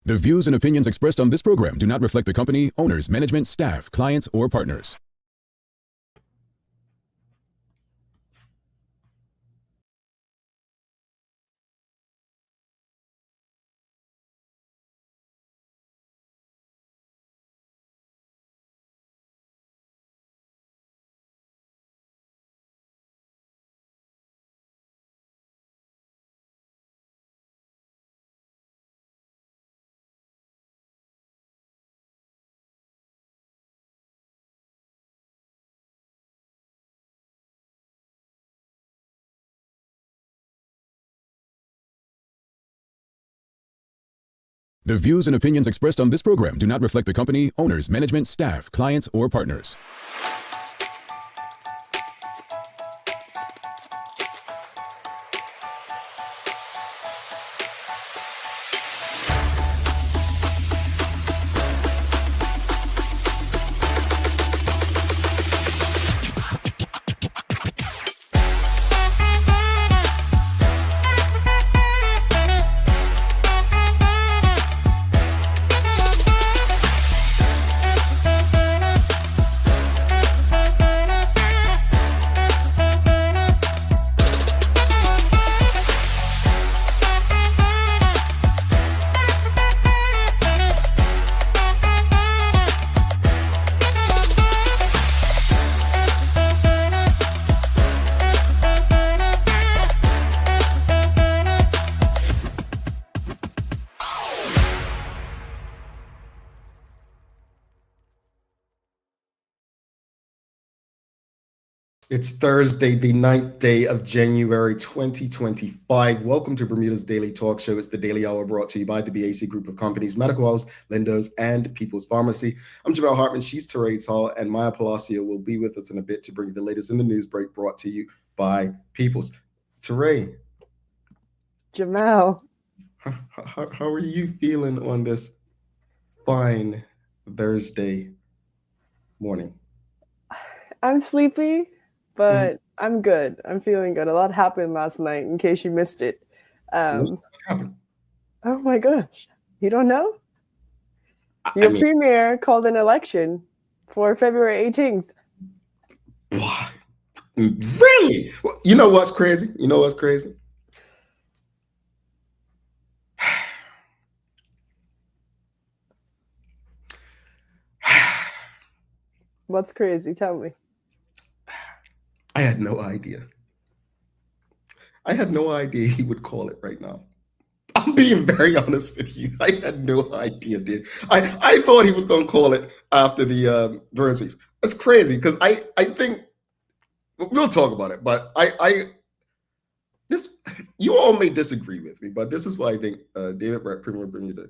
The views and opinions expressed on this program do not reflect the company, owners, management, staff, clients, or partners. The views and opinions expressed on this program do not reflect the company, owners, management, staff, clients, or partners. It's Thursday, the 9th day of January 2025. Welcome to Bermuda's Daily Talk Show. It's the Daily Hour brought to you by the BAC Group of Companies, Medical House, Lenders, and People's Pharmacy. I'm Jamel Hartman. She's Therese Hall, and Maya Palacio will be with us in a bit to bring you the latest in the news break brought to you by People's. Therese. Jamel. How are you feeling on this fine Thursday morning? I'm sleepy, but I'm good. I'm feeling good. A lot happened last night, in case you missed it. What happened? Oh my gosh. You don't know? Your premier called an election for February 18th. Really? You know what's crazy? What's crazy? Tell me. I had no idea. I had no idea he would call it right now. I'm being very honest with you. I had no idea, dude. I thought he was going to call it after the Thursdays. It's crazy because I think we'll talk about it, but this you all may disagree with me, but this is why I think David Brett, Premier Bermuda,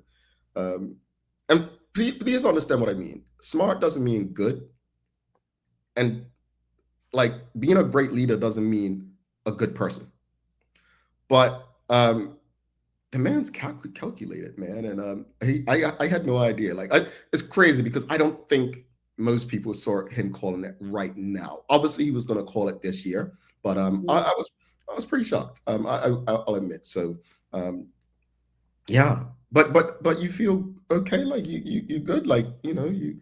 and please understand what I mean. Smart doesn't mean good, and like being a great leader doesn't mean a good person. But the man's calculated, man, and I had no idea. Like it's crazy because I don't think most people saw him calling it right now. Obviously, he was going to call it this year, but I was pretty shocked. I'll admit. So yeah, but you feel okay? Like you good? Like you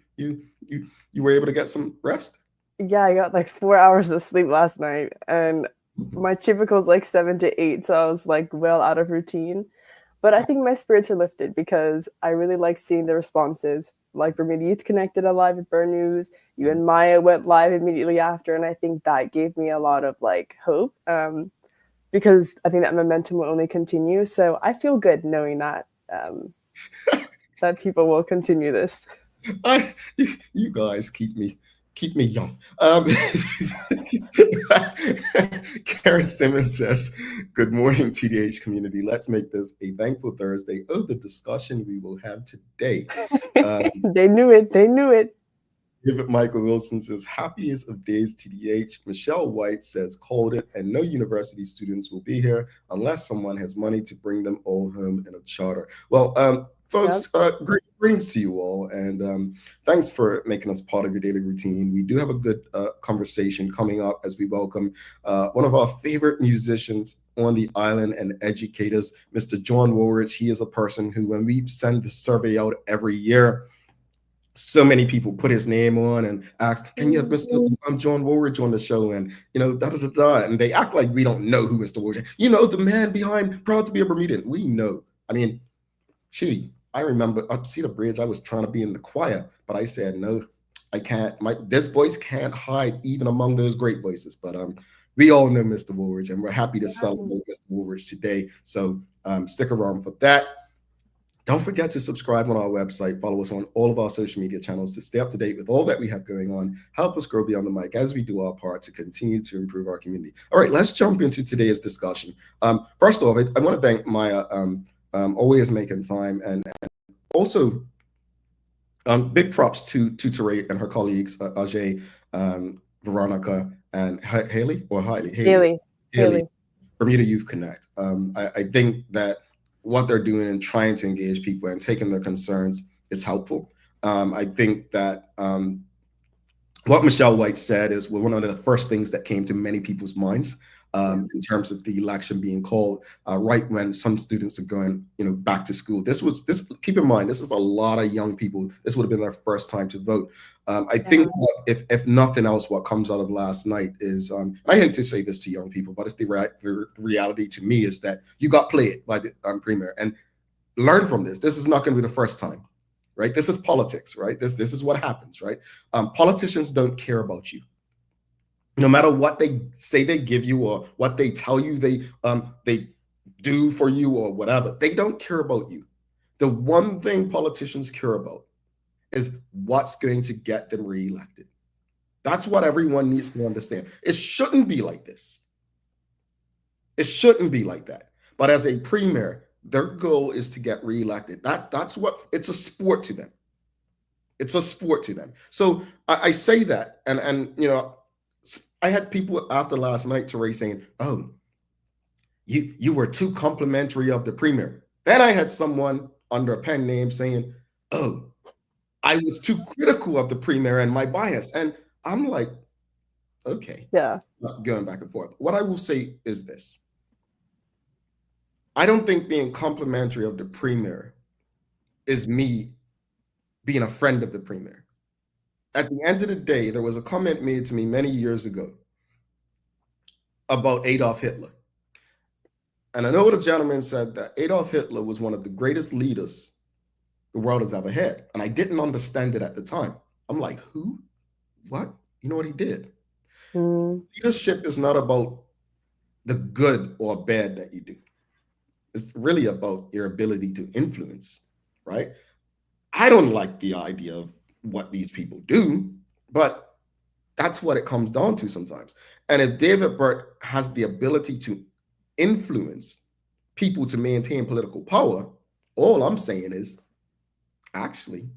were able to get some rest? Yeah, I got like 4 hours of sleep last night, and my typical is like 7 to 8, so I was like well out of routine. But I think my spirits are lifted because I really like seeing the responses. Like Bermuda Youth Connected live with Burn News. You and Maya went live immediately after, and I think that gave me a lot of like hope because I think that momentum will only continue. So I feel good knowing that that people will continue this. You guys keep me young. Karen Simmons says, good morning, TDH community. Let's make this a thankful Thursday. Oh, the discussion we will have today. They knew it. David Michael Wilson says, happiest of days, TDH. Michelle White says, called it, and no university students will be here unless someone has money to bring them all home in a charter. Well, folks, great greetings to you all, and thanks for making us part of your daily routine. We do have a good conversation coming up as we welcome one of our favorite musicians on the island and educators, Mr. John Woolridge. He is a person who, when we send the survey out every year, so many people put his name on and ask, "Can you have Mr. John Woolridge on the show?" And da da da da. And they act like we don't know who Mr. Woolridge is. The man behind Proud to be a Bermudian. We know. I mean, I remember up Cedar Bridge, I was trying to be in the choir, but I said, no, I can't. This voice can't hide even among those great voices. But we all know Mr. Woolridge, and we're happy to celebrate Mr. Woolridge today. So stick around for that. Don't forget to subscribe on our website. Follow us on all of our social media channels to stay up to date with all that we have going on. Help us grow beyond the mic as we do our part to continue to improve our community. All right, let's jump into today's discussion. First off, I want to thank Maya, always making time, and also big props to Teray and her colleagues, Ajay, Veronica, and Haley, Bermuda Youth Connect. I think that what they're doing and trying to engage people and taking their concerns is helpful. I think that what Michelle White said is one of the first things that came to many people's minds in terms of the election being called right when some students are going, back to school. Keep in mind, this is a lot of young people. This would have been their first time to vote. I think if nothing else, what comes out of last night is, I hate to say this to young people, but it's the reality to me is that you got played by the premier, and learn from this. This is not going to be the first time. Right? This is politics, right? This is what happens, right? Politicians don't care about you. No matter what they say they give you or what they tell you they do for you or whatever, they don't care about you. The one thing politicians care about is what's going to get them reelected. That's what everyone needs to understand. It shouldn't be like this. It shouldn't be like that. But as a premier, their goal is to get reelected. That's what it's a sport to them. It's a sport to them. So I say that, and I had people after last night, Teray, saying, "Oh, you were too complimentary of the premier." Then I had someone under a pen name saying, "Oh, I was too critical of the premier and my bias." And I'm like, okay, going back and forth. What I will say is this. I don't think being complimentary of the premier is me being a friend of the premier. At the end of the day, there was a comment made to me many years ago about Adolf Hitler. And I know the gentleman said that Adolf Hitler was one of the greatest leaders the world has ever had. And I didn't understand it at the time. I'm like, who? What? You know what he did? Leadership is not about the good or bad that you do. It's really about your ability to influence, right? I don't like the idea of what these people do, but that's what it comes down to sometimes. And if David Burt has the ability to influence people to maintain political power, all I'm saying is, actually,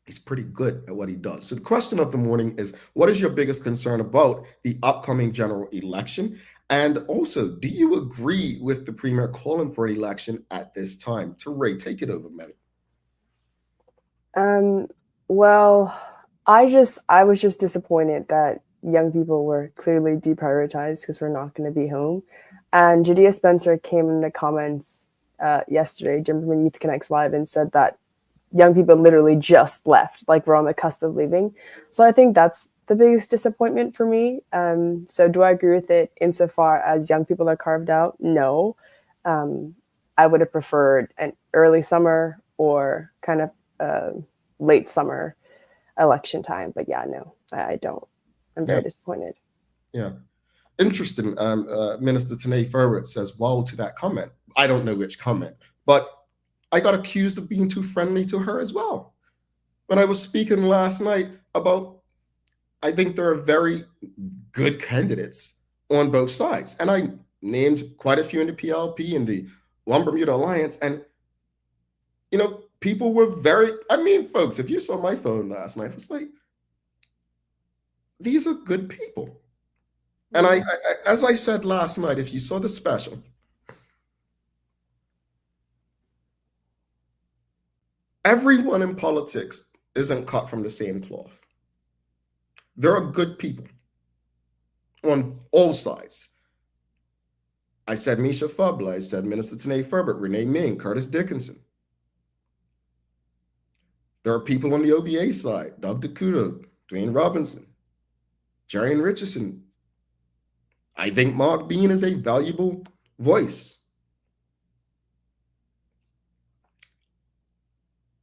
he's pretty good at what he does. So the question of the morning is, what is your biggest concern about the upcoming general election? And also, do you agree with the premier calling for an election at this time? Teray, take it over, Maddie. Well, I was just disappointed that young people were clearly deprioritized because we're not going to be home. And Judea Spencer came in the comments yesterday, Bermudian Youth Connects Live, and said that young people literally just left, like we're on the cusp of leaving. So I think that's the biggest disappointment for me. So do I agree with it insofar as young people are carved out? No. I would have preferred an early summer or kind of late summer election time. But yeah, no, I don't. I'm very disappointed. Yeah. Interesting. Minister Tanae Furwitt says, wow to that comment. I don't know which comment, but I got accused of being too friendly to her as well. When I was speaking last night about, I think there are very good candidates on both sides. And I named quite a few in the PLP and the One Bermuda Alliance. And, people were folks, if you saw my phone last night, it's like, these are good people. And I, as I said last night, if you saw the special, Everyone in politics isn't cut from the same cloth. There are good people on all sides. I said Misha Fubla, I said Minister Tanae Furbert, Renee Ming, Curtis Dickinson. There are people on the OBA side, Doug DeCuto, Dwayne Robinson, Jerry Richardson. I think Mark Bean is a valuable voice.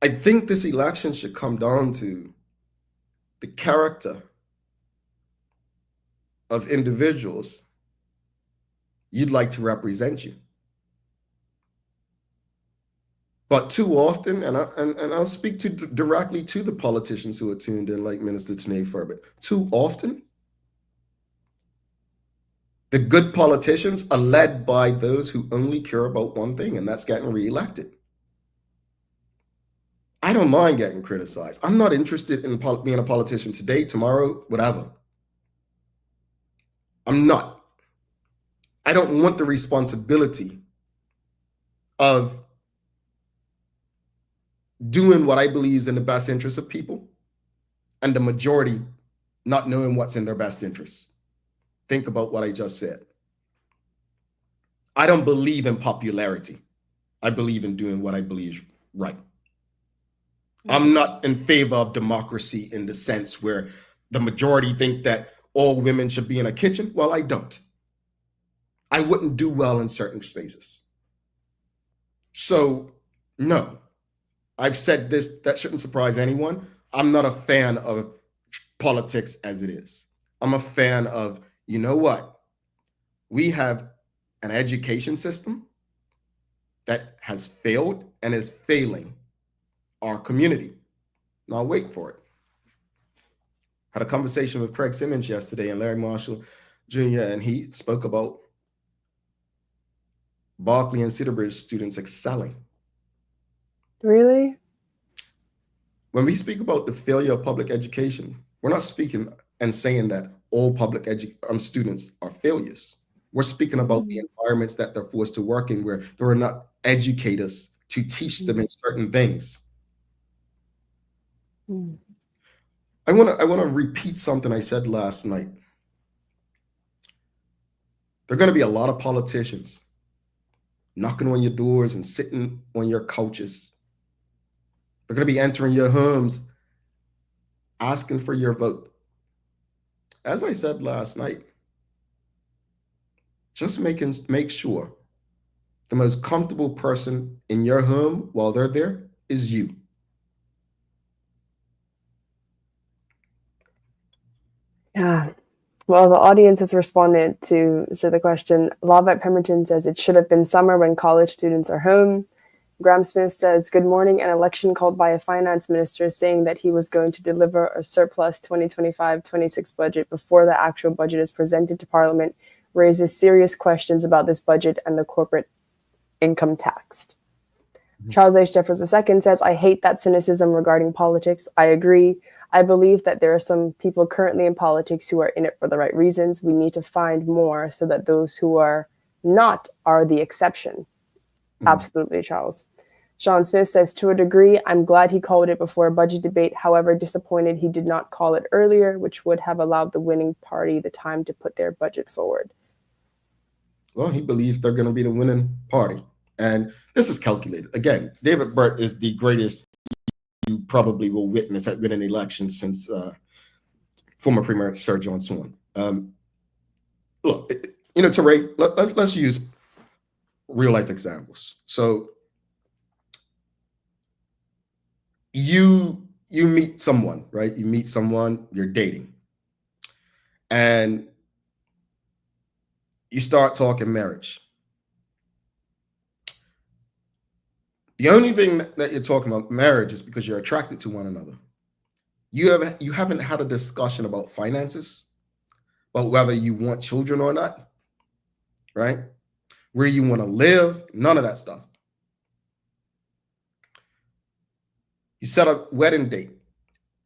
I think this election should come down to the character of individuals you'd like to represent you. But too often, and I'll speak directly to the politicians who are tuned in, like Minister Tanae Furbert, too often, the good politicians are led by those who only care about one thing, and that's getting reelected. I don't mind getting criticized. I'm not interested in being a politician today, tomorrow, whatever. I'm not. I don't want the responsibility of doing what I believe is in the best interest of people and the majority not knowing what's in their best interest. Think about what I just said. I don't believe in popularity. I believe in doing what I believe is right. I'm not in favor of democracy in the sense where the majority think that all women should be in a kitchen. Well, I don't. I wouldn't do well in certain spaces. So, no. I've said this, that shouldn't surprise anyone. I'm not a fan of politics as it is. I'm a fan of, you know what? We have an education system that has failed and is failing our community. Now wait for it. Had a conversation with Craig Simmons yesterday and Larry Marshall Jr., and he spoke about Berkeley and Cedarbridge students excelling. Really? When we speak about the failure of public education, we're not speaking and saying that all public students are failures. We're speaking about the environments that they're forced to work in where there are not educators to teach them in certain things. I want to repeat something I said last night. There are going to be a lot of politicians knocking on your doors and sitting on your couches. They're going to be entering your homes, asking for your vote. As I said last night, just make sure the most comfortable person in your home while they're there is you. Yeah. Well, the audience has responded to the question. Love at Pemberton says it should have been summer when college students are home. Graham Smith says, good morning. An election called by a finance minister saying that he was going to deliver a surplus 2025-26 budget before the actual budget is presented to Parliament raises serious questions about this budget and the corporate income tax. Charles H. Jeffers II says, I hate that cynicism regarding politics. I agree. I believe that there are some people currently in politics who are in it for the right reasons. We need to find more so that those who are not are the exception. Absolutely, Charles. Sean Smith says, to a degree, I'm glad he called it before a budget debate. However, disappointed he did not call it earlier, which would have allowed the winning party the time to put their budget forward. Well, he believes they're going to be the winning party. And this is calculated. Again, David Burt is the greatest you probably will witness at winning elections since former Premier Sir John Swan. Look, Teray, let's use real life examples. So you meet someone, right? You meet someone, you're dating, and you start talking marriage. The only thing that you're talking about marriage is because you're attracted to one another. You haven't had a discussion about finances, about whether you want children or not, right? Where you want to live, none of that stuff. You set a wedding date,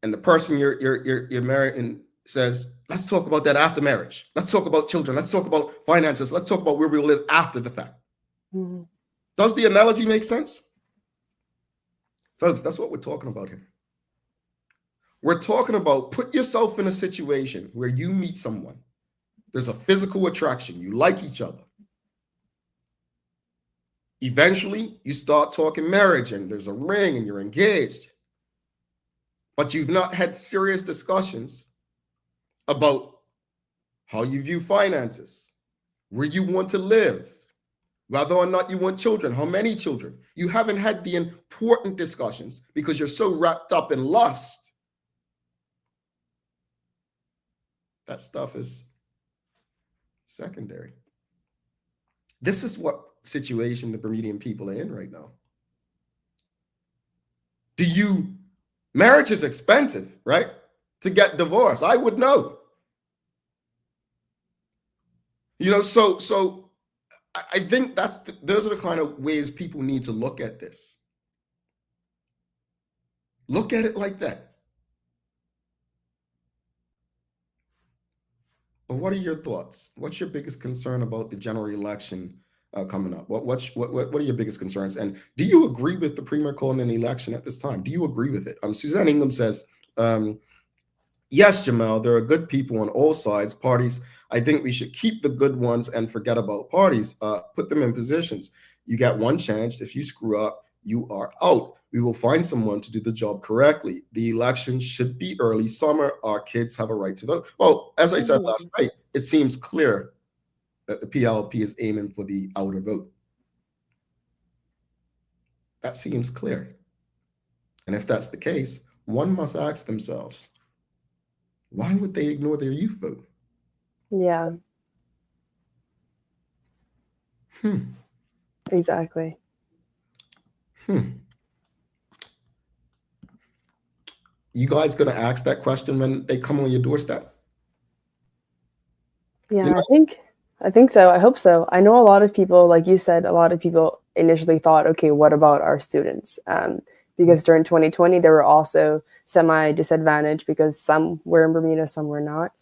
and the person you're marrying says, let's talk about that after marriage. Let's talk about children. Let's talk about finances. Let's talk about where we will live after the fact. Mm-hmm. Does the analogy make sense? Folks, that's what we're talking about here. We're talking about put yourself in a situation where you meet someone. There's a physical attraction. You like each other. Eventually, you start talking marriage and there's a ring and you're engaged. But you've not had serious discussions about how you view finances, where you want to live, whether or not you want children, how many children. You haven't had the important discussions because you're so wrapped up in lust. That stuff is secondary. This is what situation the Bermudian people are in right now. Marriage is expensive, right? To get divorced, I would know. So I think those are the kind of ways people need to look at this. Look at it like that. But what are your thoughts? What's your biggest concern about the general election coming up? What are your biggest concerns? And do you agree with the premier calling an election at this time? Do you agree with it? Suzanne Ingham says, yes, Jamal, there are good people on all sides, parties. I think we should keep the good ones and forget about parties, put them in positions. You get one chance. If you screw up, you are out. We will find someone to do the job correctly. The election should be early summer. Our kids have a right to vote. Well, as I said last night, it seems clear that the PLP is aiming for the outer vote. That seems clear. And if that's the case, one must ask themselves, why would they ignore their youth vote? Yeah. Exactly. You guys gonna ask that question when they come on your doorstep? Yeah, I think so. I hope so. I know a lot of people, like you said, a lot of people initially thought, okay, what about our students? Because during 2020, they were also semi-disadvantaged because some were in Bermuda, some were not.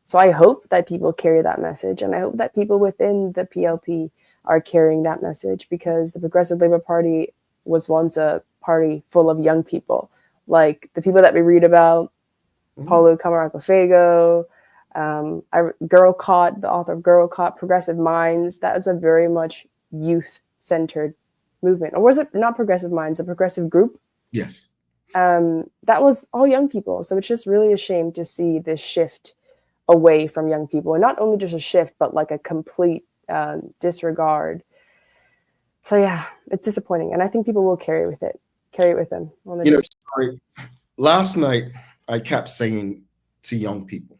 So I hope that people carry that message, and I hope that people within the PLP are carrying that message, because the Progressive Labour Party was once a party full of young people, like the people that we read about, Paulo Camargo-Fago, Girl Caught, the author of Girl Caught, Progressive Minds. That is a very much youth-centered movement. Or was it not Progressive Minds, a progressive group? Yes. That was all young people. So it's just really a shame to see this shift away from young people. And not only just a shift, but like a complete disregard. So yeah, it's disappointing. And I think people will carry it with them. Sorry. Last night, I kept saying to young people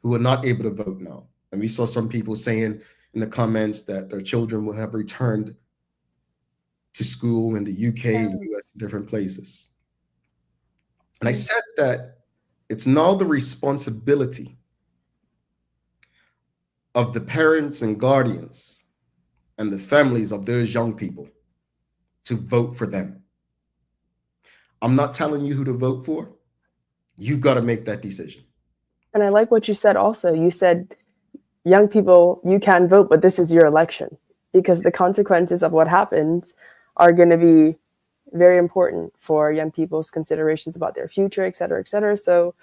who are not able to vote now, and we saw some people saying in the comments that their children will have returned to school in the UK, the US, different places. And I said that it's now the responsibility of the parents and guardians and the families of those young people to vote for them. I'm not telling you who to vote for. You've got to make that decision. And I like what you said also. You said, young people, you can vote, but this is your election, because the consequences of what happens are going to be very important for young people's considerations about their future, et cetera, et cetera. So,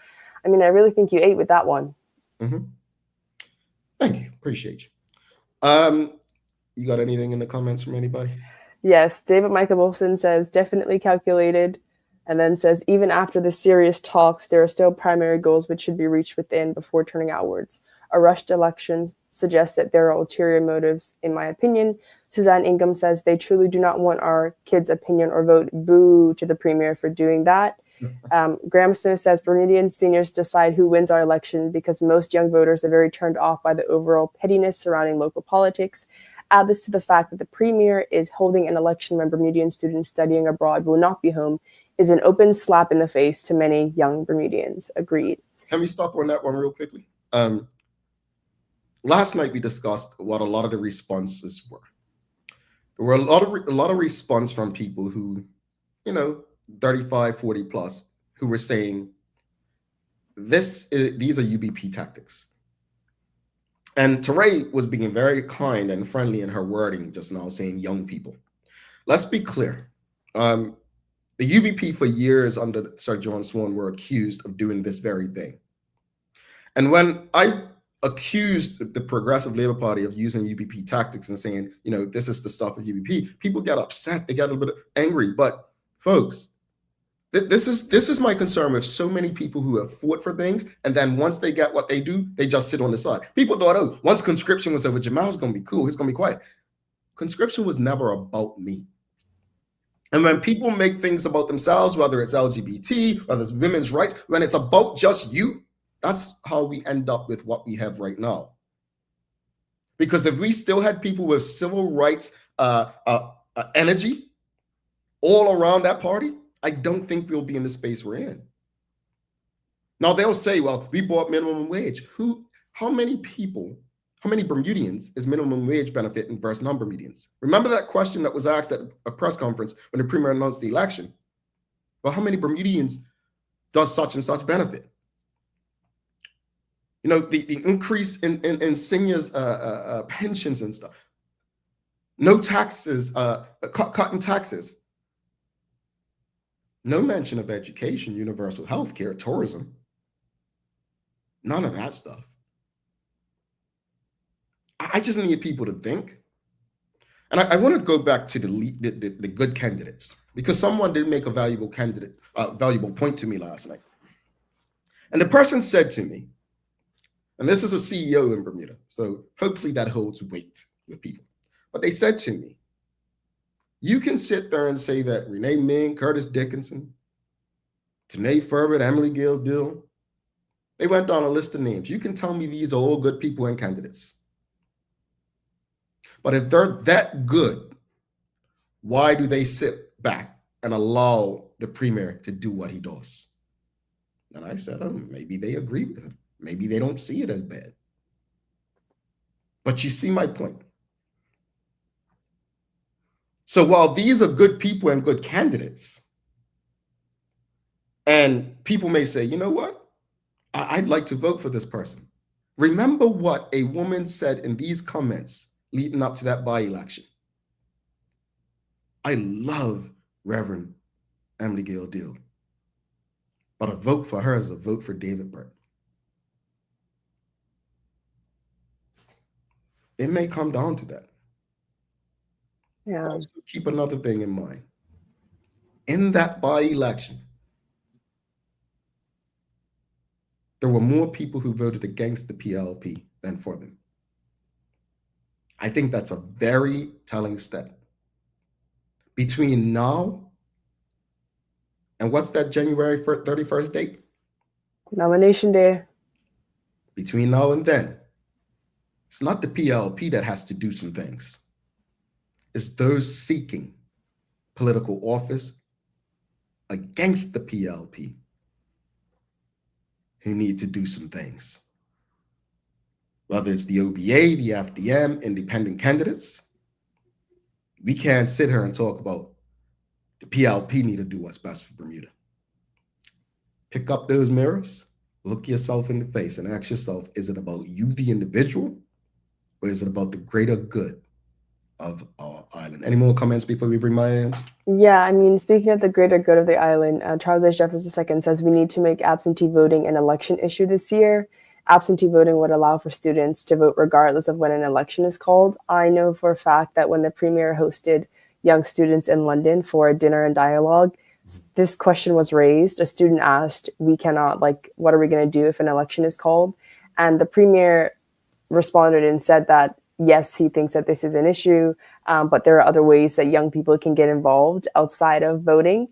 I mean, I really think you ate with that one. Thank you. Appreciate you. You got anything in the comments from anybody? Yes. David Michael Wilson says, definitely calculated. And then says, even after the serious talks, there are still primary goals which should be reached within before turning outwards. A rushed election suggests that there are ulterior motives, in my opinion. Suzanne Ingham says they truly do not want our kids' opinion or vote. Boo to the premier for doing that. Graham Smith says Bermudian seniors decide who wins our election because most young voters are very turned off by the overall pettiness surrounding local politics. Add this to the fact that the premier is holding an election when Bermudian students studying abroad will not be home is an open slap in the face to many young Bermudians. Agreed. Can we stop on that one real quickly? Last night we discussed what a lot of the responses were. There were a lot of response from people who, 35, 40 plus, who were saying these are UBP tactics. And Teray was being very kind and friendly in her wording just now, saying young people. Let's be clear. The UBP for years under Sir John Swan were accused of doing this very thing. And when I accused the Progressive Labour Party of using UBP tactics and saying, this is the stuff of UBP, people get upset. They get a little bit angry. But folks, this is my concern with so many people who have fought for things, and then once they get what they do, they just sit on the side. People thought, oh, once conscription was over, Jamal's going to be cool. He's going to be quiet. Conscription was never about me. And when people make things about themselves, whether it's LGBT, whether it's women's rights, when it's about just you, that's how we end up with what we have right now. Because if we still had people with civil rights energy all around that party, I don't think we'll be in the space we're in. Now they'll say, well, we bought minimum wage. How many Bermudians is minimum wage benefiting versus non-Bermudians? Remember that question that was asked at a press conference when the premier announced the election? Well, how many Bermudians does such and such benefit? The increase in seniors' pensions and stuff. No taxes, cutting taxes. No mention of education, universal health care, tourism. None of that stuff. I just need people to think. And I want to go back to the good candidates, because someone did make a valuable point to me last night. And the person said to me, and this is a CEO in Bermuda, so hopefully that holds weight with people. But they said to me, you can sit there and say that Renee Ming, Curtis Dickinson, Tanae Furbert, Emily Gail Dill, they went down a list of names. You can tell me these are all good people and candidates. But if they're that good, why do they sit back and allow the premier to do what he does? And I said, maybe they agree with him. Maybe they don't see it as bad. But you see my point. So while these are good people and good candidates, and people may say, you know what? I'd like to vote for this person. Remember what a woman said in these comments leading up to that by-election. I love Reverend Emily Gail Dill, but a vote for her is a vote for David Burt. It may come down to that. Yeah. Also, keep another thing in mind. In that by-election, there were more people who voted against the PLP than for them. I think that's a very telling step. Between now and what's that January 31st date? Nomination day. Between now and then, it's not the PLP that has to do some things. It's those seeking political office against the PLP who need to do some things. Whether it's the OBA, the FDM, independent candidates, we can't sit here and talk about the PLP need to do what's best for Bermuda. Pick up those mirrors, look yourself in the face and ask yourself, is it about you, the individual, or is it about the greater good of our island? Any more comments before we bring my hands? Yeah, I mean, speaking of the greater good of the island, Charles H. Jeffers II says we need to make absentee voting an election issue this year. Absentee voting would allow for students to vote regardless of when an election is called. I know for a fact that when the premier hosted young students in London for a dinner and dialogue, this question was raised. A student asked, what are we going to do if an election is called? And the premier responded and said that, yes, he thinks that this is an issue, but there are other ways that young people can get involved outside of voting.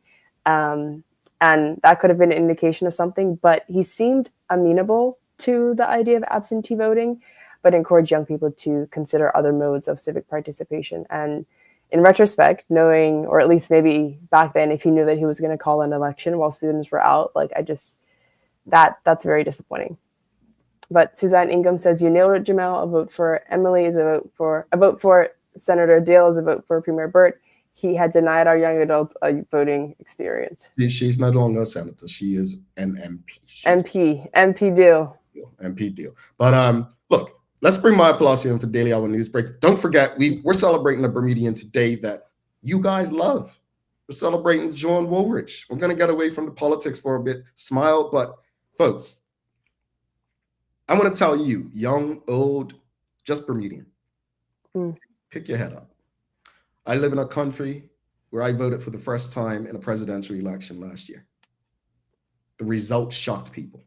And that could have been an indication of something, but he seemed amenable to the idea of absentee voting, but encouraged young people to consider other modes of civic participation. And in retrospect, knowing, or at least maybe back then, if he knew that he was going to call an election while students were out, that's very disappointing. But Suzanne Ingham says, you nailed it, Jamal. A vote for Emily is a vote for Senator Dale is a vote for Premier Burt. He had denied our young adults a voting experience. She's no longer a senator. She is an MP. MP Dale. MP Dale. But look, let's bring my applause in for Daily Hour News Break. Don't forget, we're celebrating a Bermudian today that you guys love. We're celebrating John Woolridge. We're going to get away from the politics for a bit. Smile, but folks, I want to tell you, young, old, just Bermudian, pick your head up. I live in a country where I voted for the first time in a presidential election last year. The results shocked people.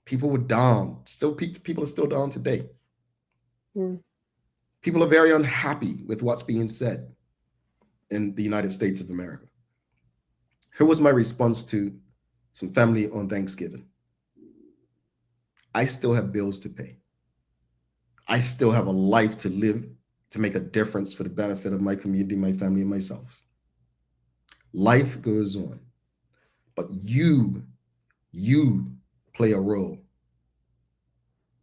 People were down. People are still down today. People are very unhappy with what's being said in the United States of America. Here was my response to some family on Thanksgiving. I still have bills to pay. I still have a life to live to make a difference for the benefit of my community, my family, and myself. Life goes on, but you play a role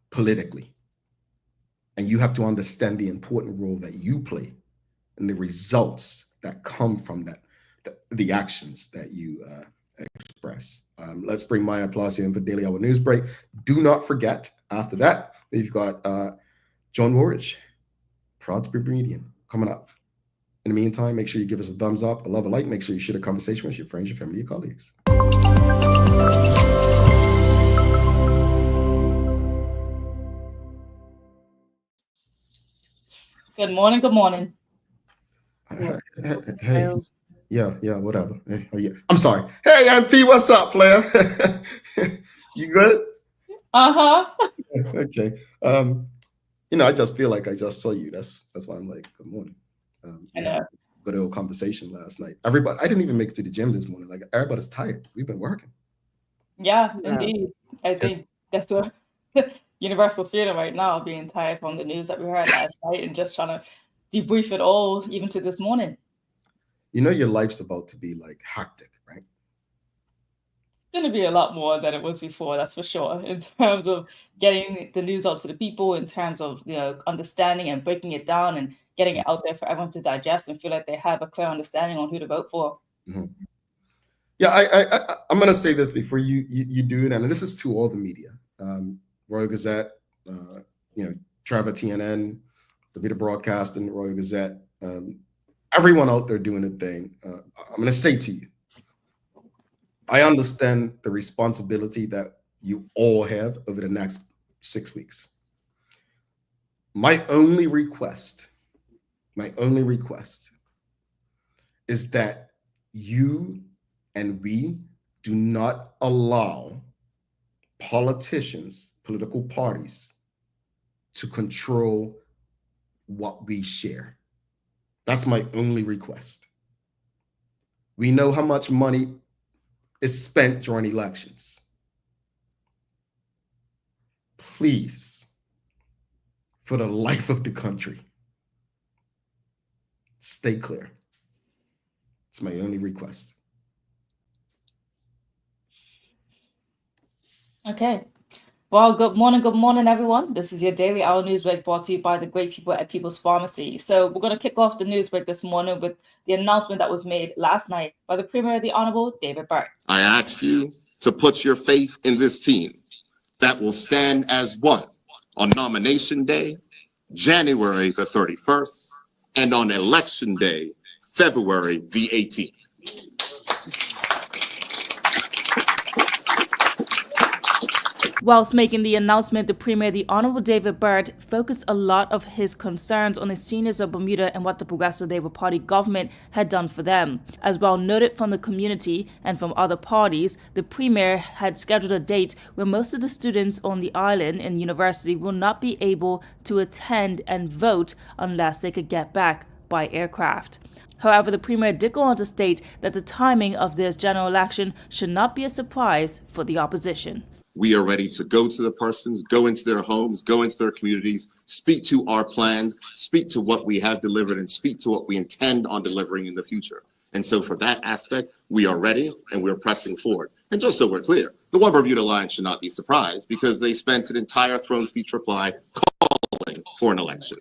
politically, and you have to understand the important role that you play and the results that come from that, the actions that you express. Let's bring Maya Palacio in for Daily Hour News Break. Do not forget, after that, we've got John Woolridge, proud to be Bermudian, coming up. In the meantime, make sure you give us a thumbs up, a love, a like. Make sure you share the conversation with your friends, your family, your colleagues. Good morning. Good morning. Hey, yeah, whatever. Hey, oh, yeah. I'm sorry. Hey, MP, what's up, player? You good? Okay. I just feel like I just saw you. That's why I'm like, good morning. I know. Good old conversation last night. Everybody, I didn't even make it to the gym this morning. Like, everybody's tired. We've been working. Yeah, indeed. I think that's a universal feeling right now, being tired from the news that we heard last night and just trying to debrief it all, even to this morning. Your life's about to be like hectic, right? It's going to be a lot more than it was before, that's for sure, in terms of getting the news out to the people, in terms of understanding and breaking it down and getting it out there for everyone to digest and feel like they have a clear understanding on who to vote for. Mm-hmm. Yeah, I'm going to say this before you do it, and this is to all the media, Royal Gazette, Trevor TNN, Bermuda Broadcasting, Royal Gazette, everyone out there doing a thing. I'm going to say to you, I understand the responsibility that you all have over the next 6 weeks. My only request is that you and we do not allow politicians, political parties, to control what we share. That's my only request. We know how much money is spent during elections. Please, for the life of the country, stay clear. It's my only request. Okay. Well, good morning, everyone. This is your Daily Hour News Break brought to you by the great people at People's Pharmacy. So we're going to kick off the news break this morning with the announcement that was made last night by the Premier, the Honorable David Burt. I ask you to put your faith in this team that will stand as one on nomination day, January the 31st, and on election day, February the 18th. Whilst making the announcement, the Premier, the Honourable David Burt, focused a lot of his concerns on the seniors of Bermuda and what the Progressive Labour Party government had done for them. As well noted from the community and from other parties, the Premier had scheduled a date where most of the students on the island and university will not be able to attend and vote unless they could get back by aircraft. However, the Premier did go on to state that the timing of this general election should not be a surprise for the opposition. We are ready to go to the persons, go into their homes, go into their communities, speak to our plans, speak to what we have delivered, and speak to what we intend on delivering in the future. And so for that aspect, we are ready and we're pressing forward. And just so we're clear, the One Bermuda Alliance should not be surprised because they spent an entire throne speech reply calling for an election.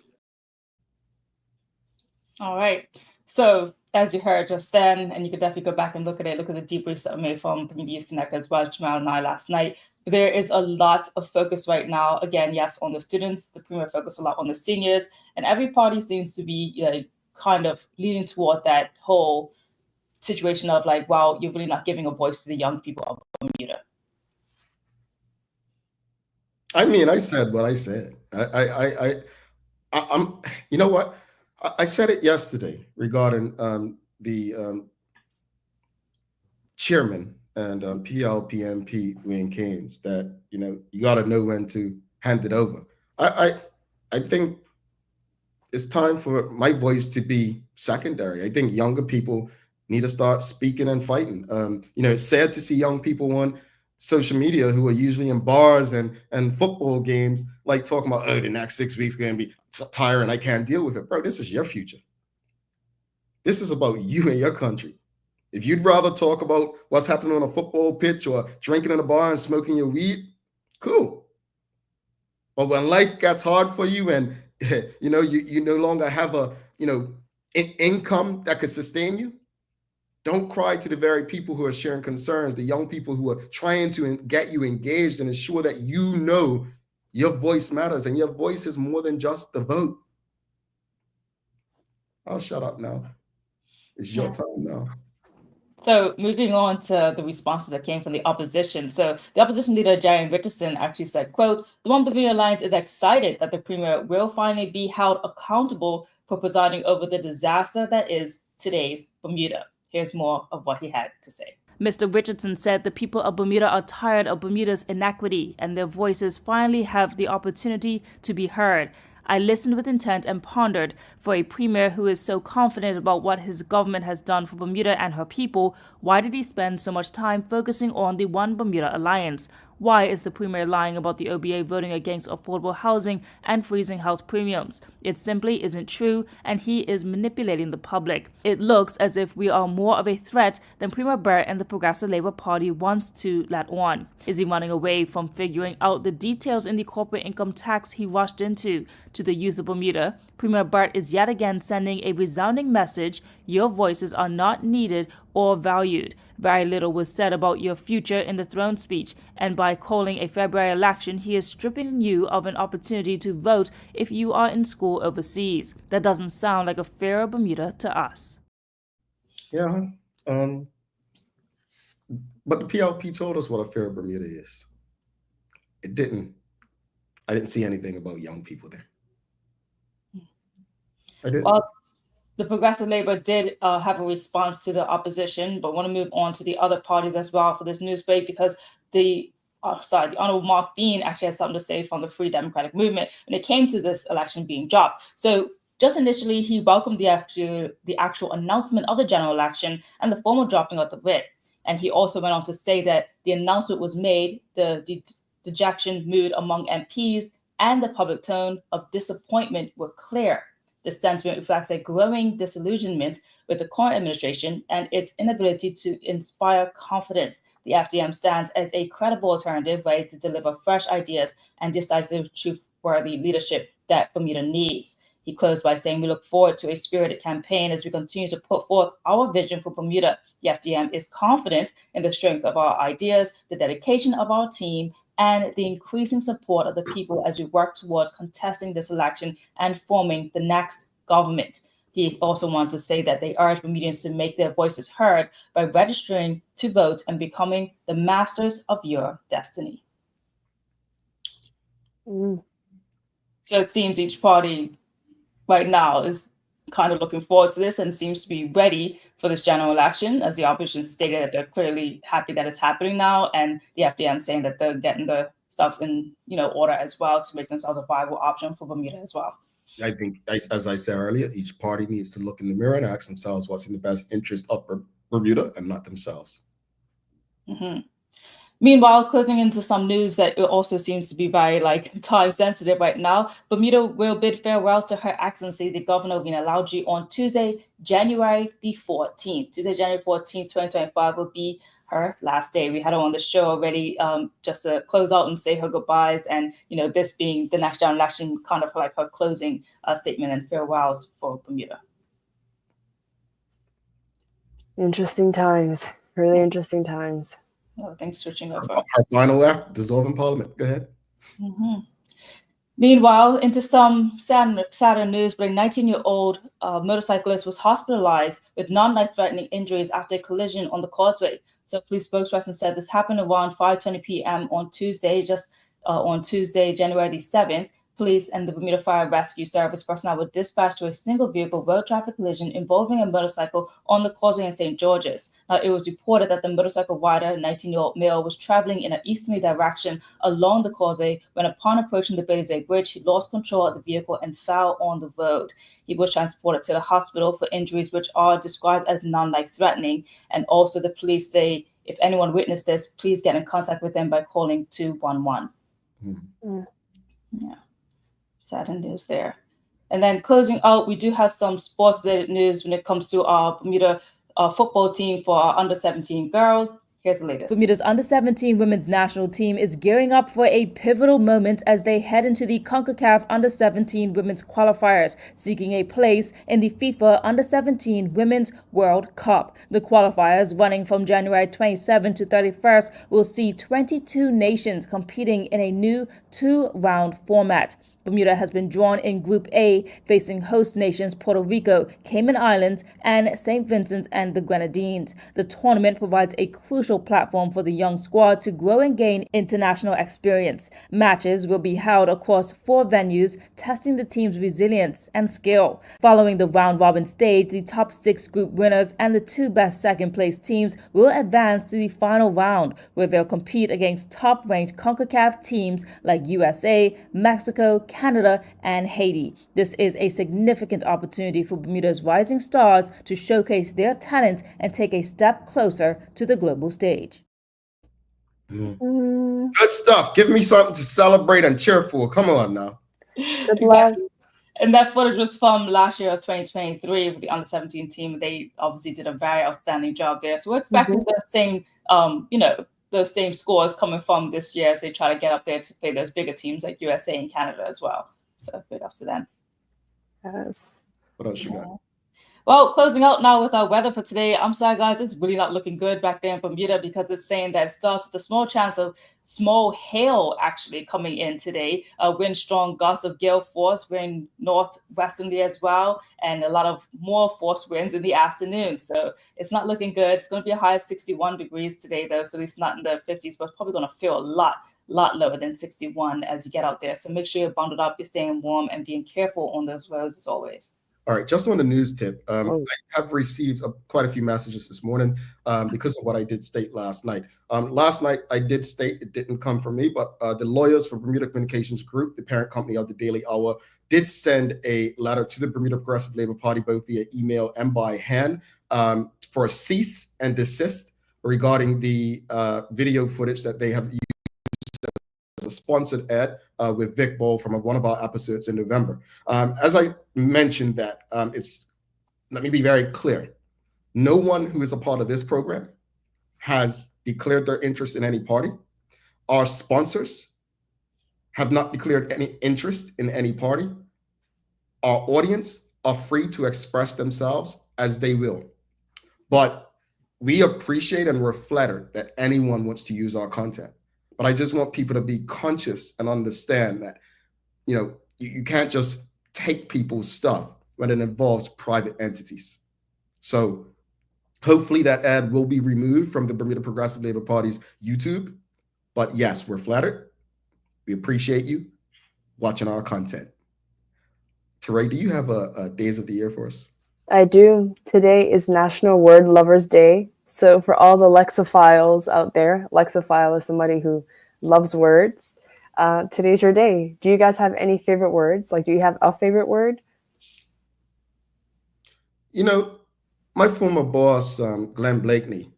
All right. So as you heard just then, and you could definitely go back and look at the debriefs that were made from the Youth Connect as well, Jamal and I last night. There is a lot of focus right now, again, yes, on the students. The Premier focused a lot on the seniors, and every party seems to be kind of leaning toward that whole situation of like, wow, you're really not giving a voice to the young people of Bermuda? I mean, I said what I said. I'm, you know what? I said it yesterday regarding the chairman and PLPMP Wayne Keynes, that you got to know when to hand it over. I think it's time for my voice to be secondary. I think younger people need to start speaking and fighting. It's sad to see young people on social media who are usually in bars and football games, like talking about, oh, the next 6 weeks going to be tiring, I can't deal with it. Bro, this is your future. This is about you and your country. If you'd rather talk about what's happening on a football pitch or drinking in a bar and smoking your weed, cool. But when life gets hard for you and you no longer have a income that could sustain you, don't cry to the very people who are sharing concerns, the young people who are trying to get you engaged and ensure that your voice matters, and your voice is more than just the vote. I'll shut up now. It's your time now. So moving on to the responses that came from the opposition. So the opposition leader, Jerry Richardson, actually said, quote, "The One Bermuda Alliance is excited that the Premier will finally be held accountable for presiding over the disaster that is today's Bermuda." Here's more of what he had to say. Mr. Richardson said the people of Bermuda are tired of Bermuda's inequity and their voices finally have the opportunity to be heard. I listened with intent and pondered, for a premier who is so confident about what his government has done for Bermuda and her people, why did he spend so much time focusing on the One Bermuda Alliance? Why is the premier lying about the OBA voting against affordable housing and freezing health premiums? It simply isn't true, and he is manipulating the public. It looks as if we are more of a threat than Premier Burt and the Progressive Labour Party wants to let on. Is he running away from figuring out the details in the corporate income tax he rushed into? To the youth of Bermuda, Premier Burt is yet again sending a resounding message: your voices are not needed or valued. Very little was said about your future in the throne speech, and by calling a February election, he is stripping you of an opportunity to vote if you are in school overseas. That doesn't sound like a fairer Bermuda to us. Yeah, but the PLP told us what a fair Bermuda is. It didn't. I didn't see anything about young people there. I didn't. Well, the Progressive Labour did have a response to the opposition, but want to move on to the other parties as well for this news break, because the Honourable Mark Bean actually has something to say from the Free Democratic Movement when it came to this election being dropped. So just initially, he welcomed the actual announcement of the general election and the formal dropping of the writ. And he also went on to say that the announcement was made, the dejection mood among MPs and the public tone of disappointment were clear. The sentiment reflects a growing disillusionment with the current administration and its inability to inspire confidence. The FDM stands as a credible alternative ready to deliver fresh ideas and decisive, truthworthy leadership that Bermuda needs. He closed by saying, "We look forward to a spirited campaign as we continue to put forth our vision for Bermuda. The FDM is confident in the strength of our ideas, the dedication of our team, and the increasing support of the people as we work towards contesting this election and forming the next government." He also wanted to say that they urge Bermudians to make their voices heard by registering to vote and becoming the masters of your destiny. So it seems each party right now is kind of looking forward to this and seems to be ready for this general election, as the opposition stated that they're clearly happy that it's happening now, and the FDM saying that they're getting the stuff in order as well to make themselves a viable option for Bermuda as well. I think, as I said earlier, each party needs to look in the mirror and ask themselves what's in the best interest of Bermuda and not themselves. Mm-hmm. Meanwhile, closing into some news that it also seems to be very time sensitive right now, Bermuda will bid farewell to Her Excellency the Governor of Vinalauji on Tuesday, January the 14th. Tuesday, January 14th, 2025 will be her last day. We had her on the show already just to close out and say her goodbyes, and this being the next general election, kind of like her closing statement and farewells for Bermuda. Interesting times, really interesting times. Oh, thanks, switching over. Our final act, dissolving Parliament. Go ahead. Mm-hmm. Meanwhile, into some sadder news, but a 19-year-old motorcyclist was hospitalized with non-life-threatening injuries after a collision on the causeway. So, police spokesperson said this happened around 5:20 p.m. on Tuesday, January the 7th. Police and the Bermuda Fire Rescue Service personnel were dispatched to a single-vehicle road traffic collision involving a motorcycle on the causeway in St. George's. Now, it was reported that the motorcycle rider, a 19-year-old male, was traveling in an easterly direction along the causeway when, upon approaching the Baysway Bridge, he lost control of the vehicle and fell on the road. He was transported to the hospital for injuries which are described as non-life-threatening. And also, the police say, if anyone witnessed this, please get in contact with them by calling 211. Yeah. Sad news there. And then closing out, we do have some sports-related news when it comes to our Bermuda football team for our under-17 girls. Here's the latest. Bermuda's under-17 women's national team is gearing up for a pivotal moment as they head into the CONCACAF under-17 women's qualifiers, seeking a place in the FIFA under-17 Women's World Cup. The qualifiers, running from January 27 to 31st, will see 22 nations competing in a new two-round format. Bermuda has been drawn in Group A, facing host nations Puerto Rico, Cayman Islands, and St. Vincent and the Grenadines. The tournament provides a crucial platform for the young squad to grow and gain international experience. Matches will be held across 4 venues, testing the team's resilience and skill. Following the round-robin stage, the top 6 group winners and the 2 best second-place teams will advance to the final round, where they'll compete against top-ranked CONCACAF teams like USA, Mexico, Canada, and Haiti. This is a significant opportunity for Bermuda's rising stars to showcase their talent and take a step closer to the global stage. Good stuff. Give me something to celebrate and cheer for. Come on now. Good luck. And that footage was from last year of 2023 with the under-17 team. They obviously did a very outstanding job there. So we're expecting the same, those same scores coming from this year as they try to get up there to play those bigger teams like USA and Canada as well. So big ups to them. Yes. What else you got? Well, closing out now with our weather for today. I'm sorry, guys, it's really not looking good back there in Bermuda because it's saying that it starts with a small chance of small hail actually coming in today. Wind strong gusts of gale force, wind northwesterly as well, and a lot of more force winds in the afternoon. So it's not looking good. It's going to be a high of 61 degrees today, though, so it's not in the 50s, but it's probably going to feel a lot lower than 61 as you get out there. So make sure you're bundled up, you're staying warm, and being careful on those roads as always. All right, just on the news tip, I have received quite a few messages this morning because of what I did state last night. Last night, I did state it didn't come from me, but the lawyers for Bermuda Communications Group, the parent company of the Daily Hour, did send a letter to the Bermuda Progressive Labor Party, both via email and by hand, for a cease and desist regarding the video footage that they have used a sponsored ad with Vic Ball from one of our episodes in November. As I mentioned that, let me be very clear. No one who is a part of this program has declared their interest in any party. Our sponsors have not declared any interest in any party. Our audience are free to express themselves as they will. But we appreciate and we're flattered that anyone wants to use our content. But I just want people to be conscious and understand that, you can't just take people's stuff when it involves private entities. So hopefully that ad will be removed from the Bermuda Progressive Labor Party's YouTube. But yes, we're flattered. We appreciate you watching our content. Teray, do you have a days of the year for us? I do. Today is National Word Lovers Day. So for all the lexophiles out there, lexophile is somebody who loves words. Today's your day. Do you guys have any favorite words? Like, do you have a favorite word? My former boss, Glenn Blakeney,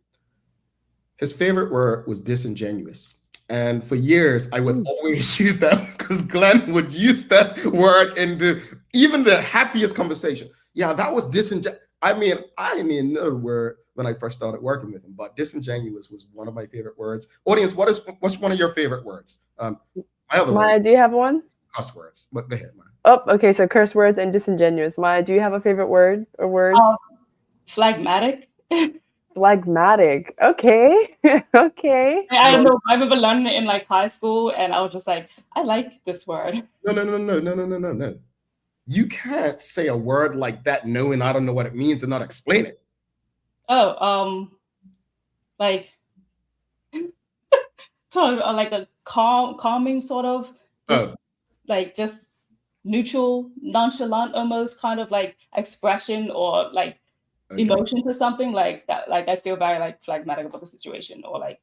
his favorite word was disingenuous. And for years, I would always use that because Glenn would use that word in even the happiest conversation. Yeah, that was disingenuous. I didn't even know the word when I first started working with him, but disingenuous was one of my favorite words. Audience, what's one of your favorite words? Maya, do you have one? Cuss words. But go ahead, Maya. Oh, okay. So curse words and disingenuous. Maya, do you have a favorite word or words? Phlegmatic. Phlegmatic. Okay. Okay. I know. I remember learning it in like high school, and I was just like, I like this word. No. You can't say a word like that knowing I don't know what it means and not explain it. Oh, like, like a calming sort of, just like just neutral, nonchalant, almost kind of like expression or like emotion to something like that. Like I feel very like phlegmatic about the situation, or like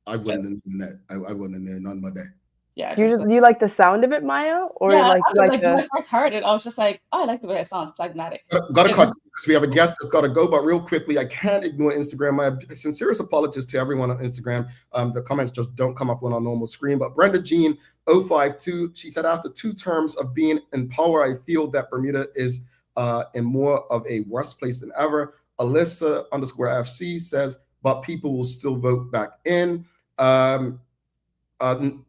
I wouldn't have known that. I wouldn't have known none but that. Yeah. You like the sound of it, Maya? Or Yeah, like when I first heard it, I was just like, oh, I like the way it sounds, phlegmatic. Got to cut because we have a guest that's got to go, but real quickly, I can't ignore Instagram. My sincerest apologies to everyone on Instagram. The comments just don't come up on our normal screen. But Brenda Jean 052, she said, after 2 terms of being in power, I feel that Bermuda is in more of a worse place than ever. Alyssa _FC says, but people will still vote back in.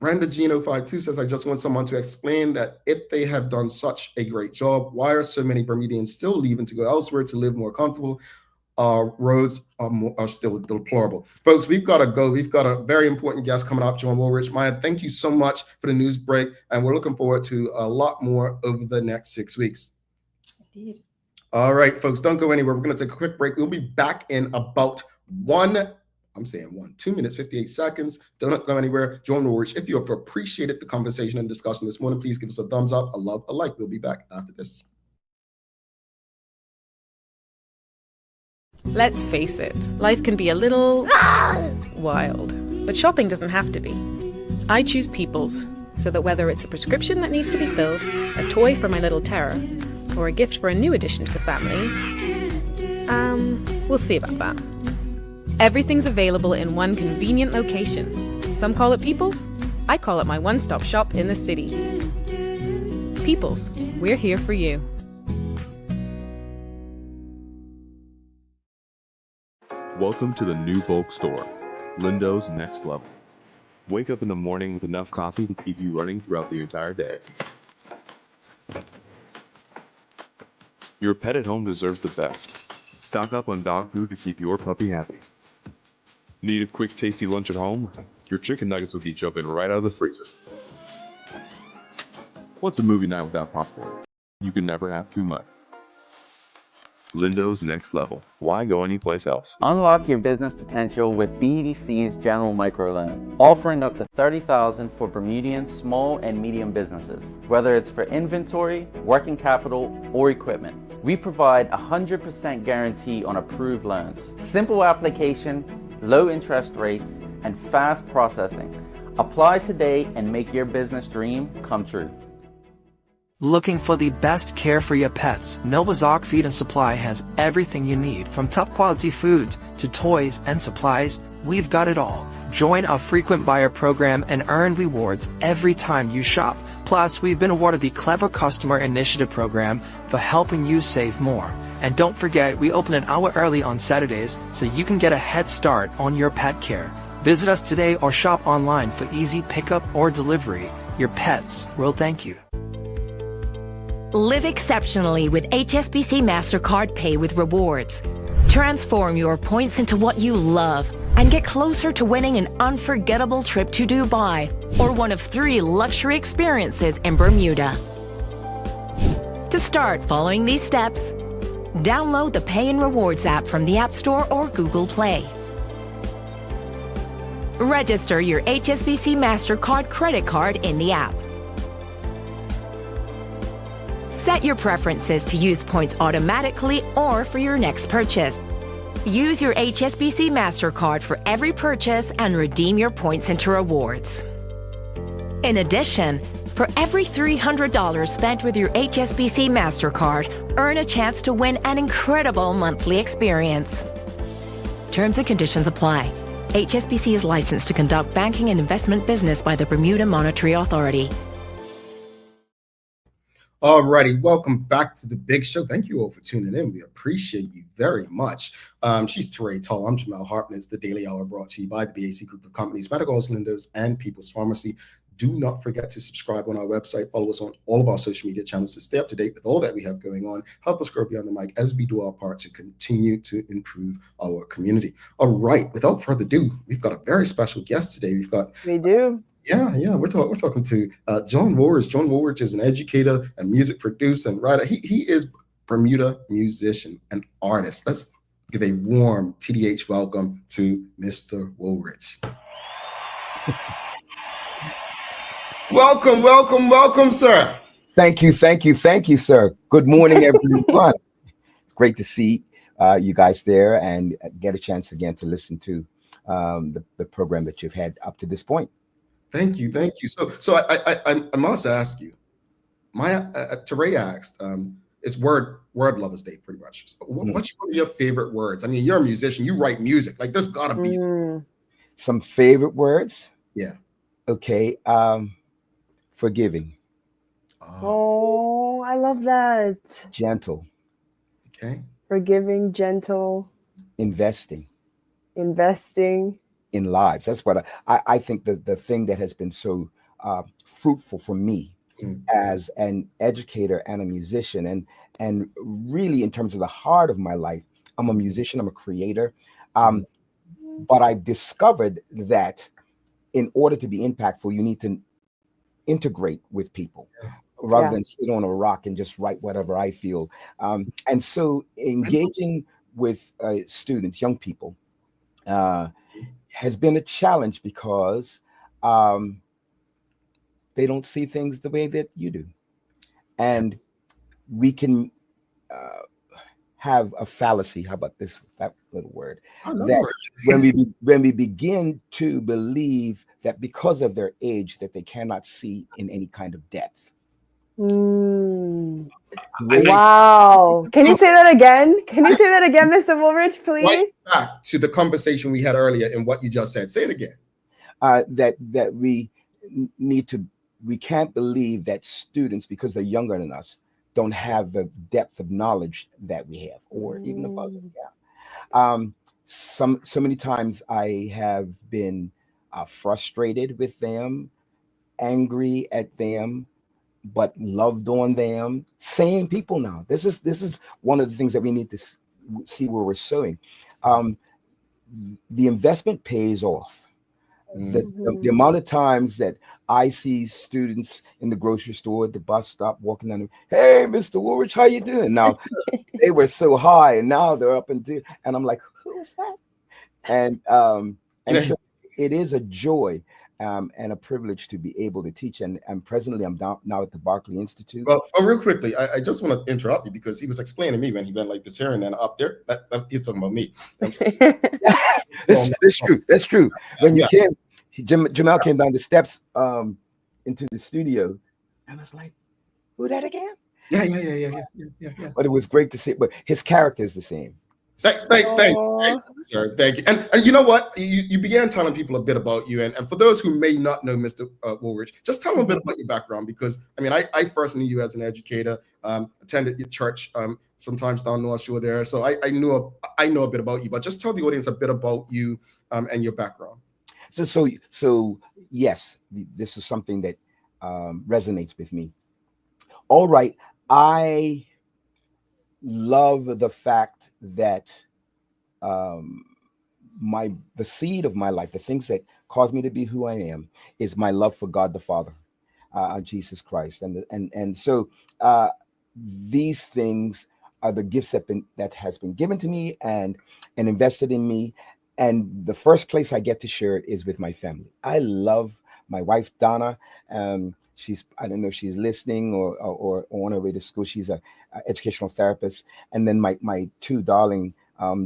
Brenda Gino 52 says, I just want someone to explain that if they have done such a great job, why are so many Bermudians still leaving to go elsewhere to live more comfortable? Roads are still deplorable. Folks, we've got to go. We've got a very important guest coming up, John Woolridge. Maya, thank you so much for the news break, and we're looking forward to a lot more over the next 6 weeks. Indeed. All right, folks, don't go anywhere. We're going to take a quick break. We'll be back in about 2 minutes, 58 seconds. Don't go anywhere. John Woolridge, if you have appreciated the conversation and discussion this morning, please give us a thumbs up, a love, a like. We'll be back after this. Let's face it, life can be a little wild, but shopping doesn't have to be. I choose People's, so that whether it's a prescription that needs to be filled, a toy for my little terror, or a gift for a new addition to the family, we'll see about that. Everything's available in one convenient location. Some call it People's. I call it my one-stop shop in the city. People's, we're here for you. Welcome to the new bulk store, Lindo's Next Level. Wake up in the morning with enough coffee to keep you running throughout the entire day. Your pet at home deserves the best. Stock up on dog food to keep your puppy happy. Need a quick tasty lunch at home? Your chicken nuggets will be jumping right out of the freezer. What's a movie night without popcorn? You can never have too much. Lindo's Next Level. Why go anyplace else? Unlock your business potential with BDC's General Microloan, offering up to $30,000 for Bermudian small and medium businesses. Whether it's for inventory, working capital, or equipment, we provide 100% guarantee on approved loans. Simple application, low interest rates, and fast processing. Apply today and make your business dream come true. Looking for the best care for your pets? Novazoc Feed and Supply has everything you need, from top quality foods to toys and supplies. We've got it all. Join our frequent buyer program and earn rewards every time you shop. Plus, we've been awarded the Clever Customer Initiative program for helping you save more. And don't forget, we open an hour early on Saturdays so you can get a head start on your pet care. Visit us today or shop online for easy pickup or delivery. Your pets will thank you. Live exceptionally with HSBC MasterCard Pay with Rewards. Transform your points into what you love and get closer to winning an unforgettable trip to Dubai or one of 3 luxury experiences in Bermuda. To start following these steps, download the Pay and Rewards app from the App Store or Google Play. Register your HSBC MasterCard credit card in the app. Set your preferences to use points automatically or for your next purchase. Use your HSBC MasterCard for every purchase and redeem your points into rewards. In addition, for every $300 spent with your HSBC MasterCard, earn a chance to win an incredible monthly experience. Terms and conditions apply. HSBC is licensed to conduct banking and investment business by the Bermuda Monetary Authority. Alrighty, welcome back to the big show. Thank you all for tuning in. We appreciate you very much. She's Teray Tall. I'm Jamel Hartman. It's the Daily Hour brought to you by the BAC Group of Companies, Metagols, Lindos, and People's Pharmacy. Do not forget to subscribe on our website. Follow us on all of our social media channels to stay up to date with all that we have going on. Help us grow beyond the mic as we do our part to continue to improve our community. All right, without further ado, we've got a very special guest today. We do. We're talking to John Woolridge. John Woolridge is an educator and music producer and writer. He is Bermuda musician and artist. Let's give a warm TDH welcome to Mr. Woolridge. Welcome, sir. Thank you, sir. Good morning, everyone. Great to see you guys there and get a chance again to listen to the program that you've had up to this point. Thank you. So I must ask you. Teray asked. It's word lovers day, pretty much. So what's one of your favorite words? I mean, you're a musician. You write music. Like, there's gotta be some favorite words. Yeah. Okay. Forgiving. Oh, I love that. Gentle. Okay. Forgiving, gentle. Investing. In lives. That's what I think the thing that has been so fruitful for me as an educator and a musician, and really in terms of the heart of my life, I'm a musician, I'm a creator. But I've discovered that in order to be impactful, you need to integrate with people rather than sit on a rock and just write whatever I feel. And so engaging with students, young people, has been a challenge because they don't see things the way that you do. And we can have a fallacy. How about that little word? That when we begin to believe that because of their age that they cannot see in any kind of depth. Wow. Can you say that again? Mr. Woolridge, please? Right back to the conversation we had earlier in what you just said. Say it again. That we can't believe that students, because they're younger than us, don't have the depth of knowledge that we have, or even above it. So many times I have been frustrated with them, angry at them, but loved on them. Same people now. This is one of the things that we need to see where we're sowing. The investment pays off. The amount of times that I see students in the grocery store, at the bus stop, walking down, hey, Mr. Woolridge, how you doing? Now, they were so high, and now they're up and I'm like, who is that? And so it is a joy and a privilege to be able to teach. And presently, I'm now at the Barclay Institute. Well, real quickly, I just want to interrupt you because he was explaining to me when he went like this here and then up there. That he's talking about me. That's true. When you came, Jamel came down the steps into the studio, and I was like, who that again? Yeah. But it was great to see. But his character is the same. Thank you, sir. Thank you. And you know what? You began telling people a bit about you. And for those who may not know Mr. Woolridge, just tell them a bit about your background, because I mean, I first knew you as an educator, attended your church sometimes down North Shore there. So I know a bit about you, but just tell the audience a bit about you and your background. So yes, this is something that resonates with me. All right. I love the fact that the seed of my life, the things that cause me to be who I am, is my love for God the Father, Jesus Christ, and so these things are the gifts that has been given to me and invested in me. And the first place I get to share it is with my family. I love my wife, Donna. I don't know if she's listening or on her way to school. She's an educational therapist. And then my two darling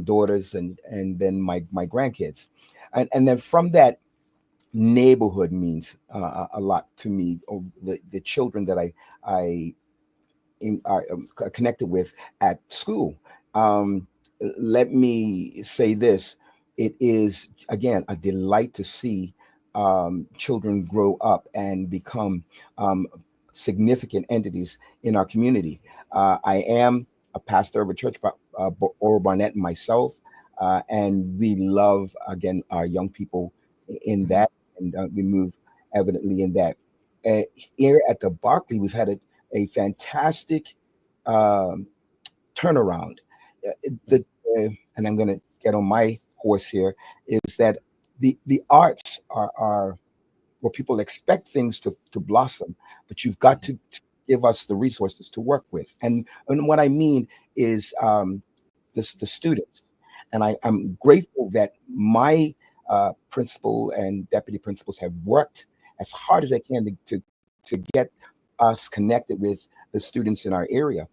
daughters and then my grandkids. And then from that, neighborhood means a lot to me. Or the children that I are connected with at school. Let me say this. It is, again, a delight to see children grow up and become significant entities in our community. I am a pastor of a church, Oral Barnett and myself, and we love, again, our young people in that, and we move evidently in that. here at the Barclay, we've had a fantastic turnaround. And I'm going to get on my horse here, is that the arts are where people expect things to blossom, but you've got to give us the resources to work with. And what I mean is the students. And I'm grateful that my principal and deputy principals have worked as hard as they can to get us connected with the students in our area.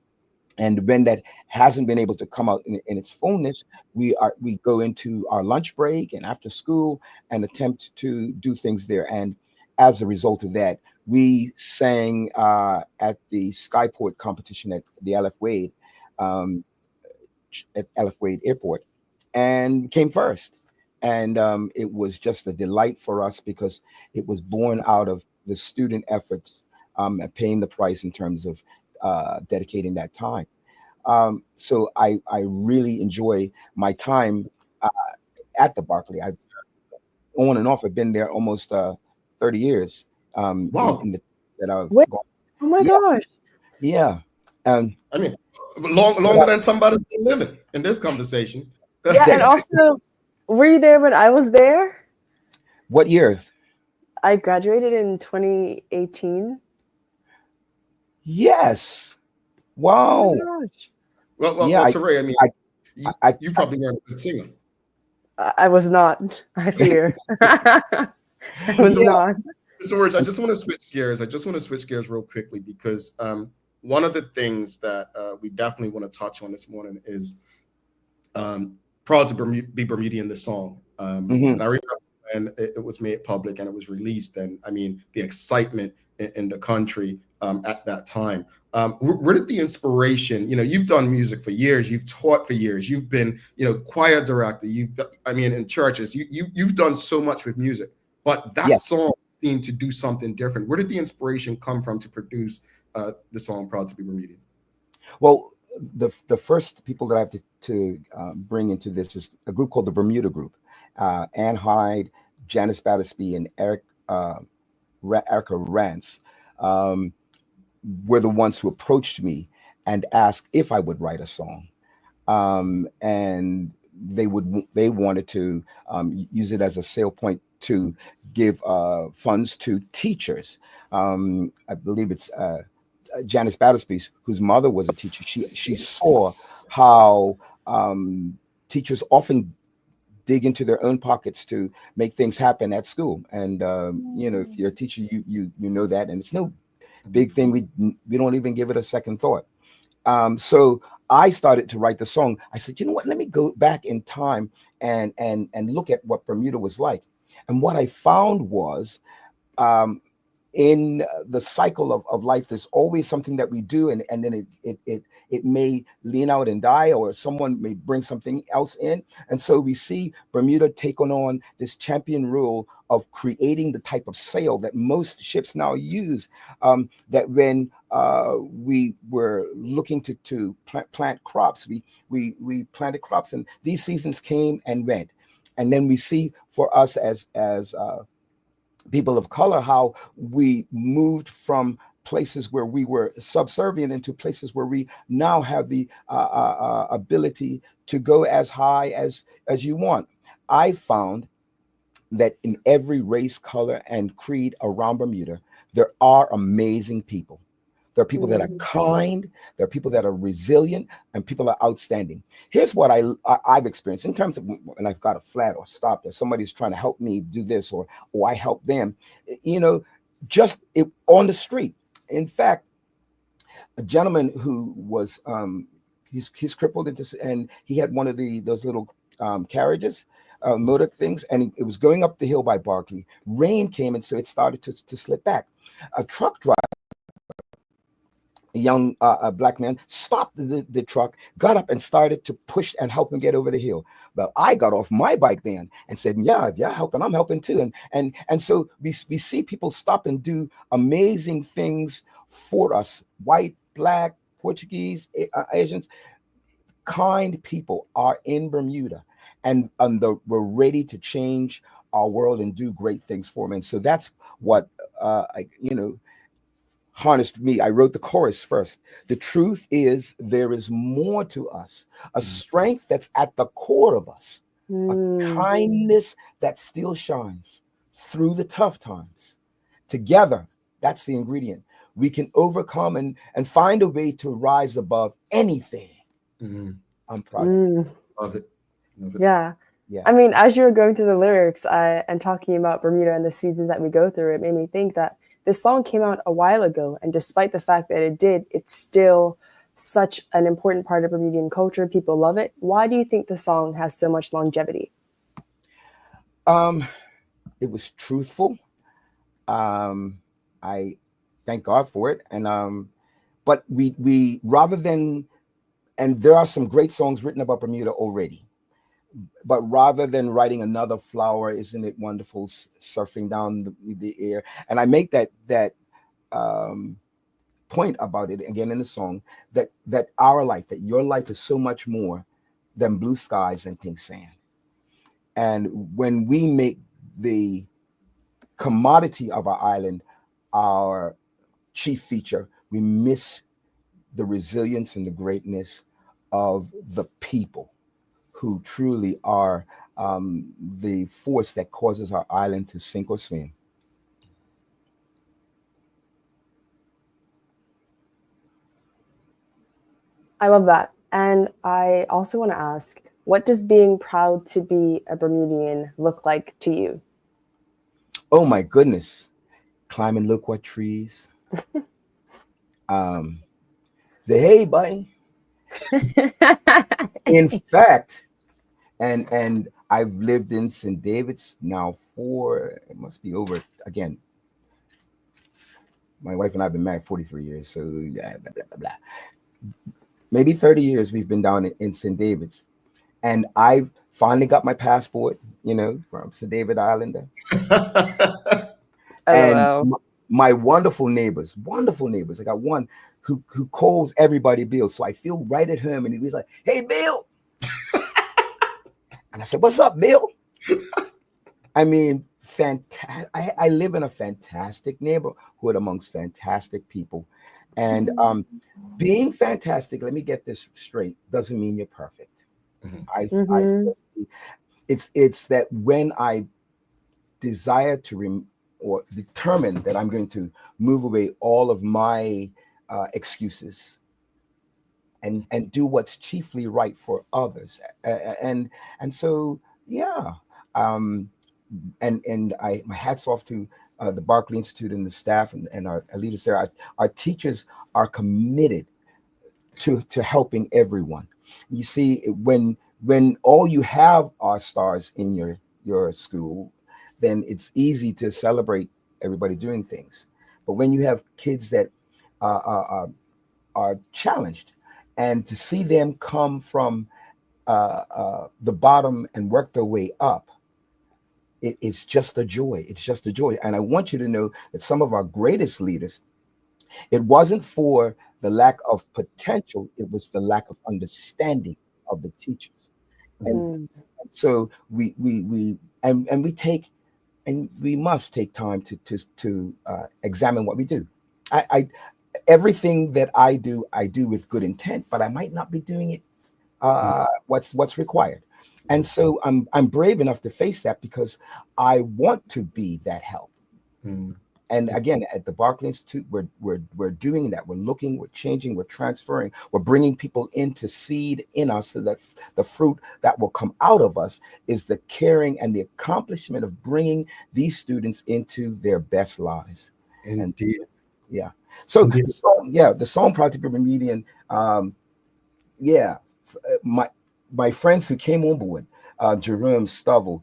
And when that hasn't been able to come out in its fullness, we go into our lunch break and after school and attempt to do things there. And as a result of that, we sang at the Skyport competition at the LF Wade, at LF Wade Airport, and came first. And it was just a delight for us because it was born out of the student efforts and paying the price in terms of dedicating that time. So I really enjoy my time at the Barclay. I've on and off. I've been there almost 30 years. Wow. That I've Wait, gone. oh my Yeah. gosh. Yeah. I mean, longer than somebody's been living in this conversation. Yeah, and also, were you there when I was there? What years? I graduated in 2018. Yes. Wow. Oh my gosh. Well, Yeah, Teray, I mean, I you probably weren't a good singer. I was not, I fear. I was not. Mr. Woolridge, I just want to switch gears. I just want to switch gears real quickly because one of the things that we definitely want to touch on this morning is Proud to be Bermudian, the song. And I remember when it was made public and it was released, and I mean, the excitement in the country at that time. Where did the inspiration, you've done music for years, you've taught for years, you've been, choir director, in churches, you've done so much with music, but that song seemed to do something different. Where did the inspiration come from to produce the song Proud to be Bermudian? Well, the first people that I have to bring into this is a group called the Bermuda Group. Ann Hyde, Janice Battersby, and Erica Rance were the ones who approached me and asked if I would write a song. And they wanted to use it as a sale point to give funds to teachers. I believe it's Janice Battersby, whose mother was a teacher. She saw how teachers often dig into their own pockets to make things happen at school. And if you're a teacher, you know that, and it's no big thing. We don't even give it a second thought. So I started to write the song. I said, you know what? Let me go back in time and look at what Bermuda was like. And what I found was, in the cycle of life, there's always something that we do, and then it may lean out and die, or someone may bring something else in. And so we see Bermuda take on this champion role of creating the type of sail that most ships now use. That when we were looking to plant crops, we planted crops, and these seasons came and went. And then we see for us as people of color, how we moved from places where we were subservient into places where we now have the ability to go as high as you want. I found that in every race, color, and creed around Bermuda, there are amazing people. There are people that are kind, there are people that are resilient, and people are outstanding. Here's what I've experienced in terms of when I've got a flat or stopped, or somebody's trying to help me do this, or I help them, just on the street. In fact, a gentleman who was, he's crippled and he had one of those little carriages, motor things, and it was going up the hill by Barclay. Rain came, and so it started to slip back. A truck driver, a young black man, stopped the truck, got up and started to push and help him get over the hill. But I got off my bike then and said, yeah, if you're helping, I'm helping too. And so we see people stop and do amazing things for us. White, black, Portuguese, Asians, kind people are in Bermuda, and we're ready to change our world and do great things for them. And so that's what harnessed me. I wrote the chorus first. The truth is there is more to us, a strength that's at the core of us, a kindness that still shines through the tough times. Together, that's the ingredient. We can overcome and find a way to rise above anything. I'm proud of it. Yeah. I mean, as you were going through the lyrics and talking about Bermuda and the seasons that we go through, it made me think that this song came out a while ago. And despite the fact that it did, it's still such an important part of Bermudian culture. People love it. Why do you think the song has so much longevity? It was truthful. I thank God for it. And but we rather than, and there are some great songs written about Bermuda already, but rather than writing another flower, isn't it wonderful, surfing down the air, and I make that point about it again in the song, that our life, that your life is so much more than blue skies and pink sand. And when we make the commodity of our island our chief feature, we miss the resilience and the greatness of the people who truly are the force that causes our island to sink or swim. I love that. And I also want to ask, what does being proud to be a Bermudian look like to you? Oh my goodness. Climb and look what trees. Say, hey, buddy. In fact, and I've lived in St. David's now it must be over, again, my wife and I have been married 43 years, so blah, blah, blah, blah. Maybe 30 years we've been down in St. David's. And I've finally got my passport, from St. David Islander. And my wonderful neighbors. I got one who calls everybody Bill. So I feel right at home, and he's like, hey, Bill. And I said, what's up, Bill? I mean, fantastic. I live in a fantastic neighborhood amongst fantastic people. And being fantastic, let me get this straight, doesn't mean you're perfect. It's that when I desire to or determine that I'm going to move away all of my excuses and do what's chiefly right for others, and so my hats off to the Barclay Institute and the staff and our leaders there. Our teachers are committed to helping everyone. You see, when all you have are stars in your school, then it's easy to celebrate everybody doing things. But when you have kids that are challenged, and to see them come from the bottom and work their way up, it's just a joy. It's just a joy. And I want you to know that some of our greatest leaders, it wasn't for the lack of potential, it was the lack of understanding of the teachers. And so we take, and we must take time to examine what we do. Everything that I do with good intent, but I might not be doing it what's required. And so I'm brave enough to face that because I want to be that help. And again, at the Barclay Institute, we're doing that. We're looking, we're changing, we're transferring, we're bringing people in to seed in us so that the fruit that will come out of us is the caring and the accomplishment of bringing these students into their best lives. Indeed. Yeah. So the song Proud to be Bermudian, my friends who came on board, Jerome Stovall,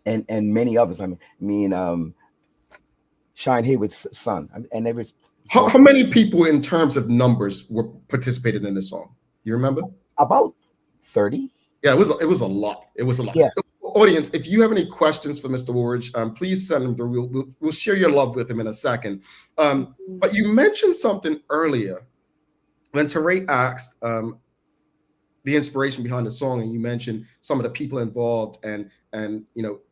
and many others. I mean, Shine Haywood's son, and there was how many people in terms of numbers were participated in this song? You remember? About 30. Yeah, it was a lot. It was a lot. Yeah. Audience, if you have any questions for Mr. Woolridge, please send them through. We'll share your love with him in a second. But you mentioned something earlier when Teray asked, the inspiration behind the song, and you mentioned some of the people involved and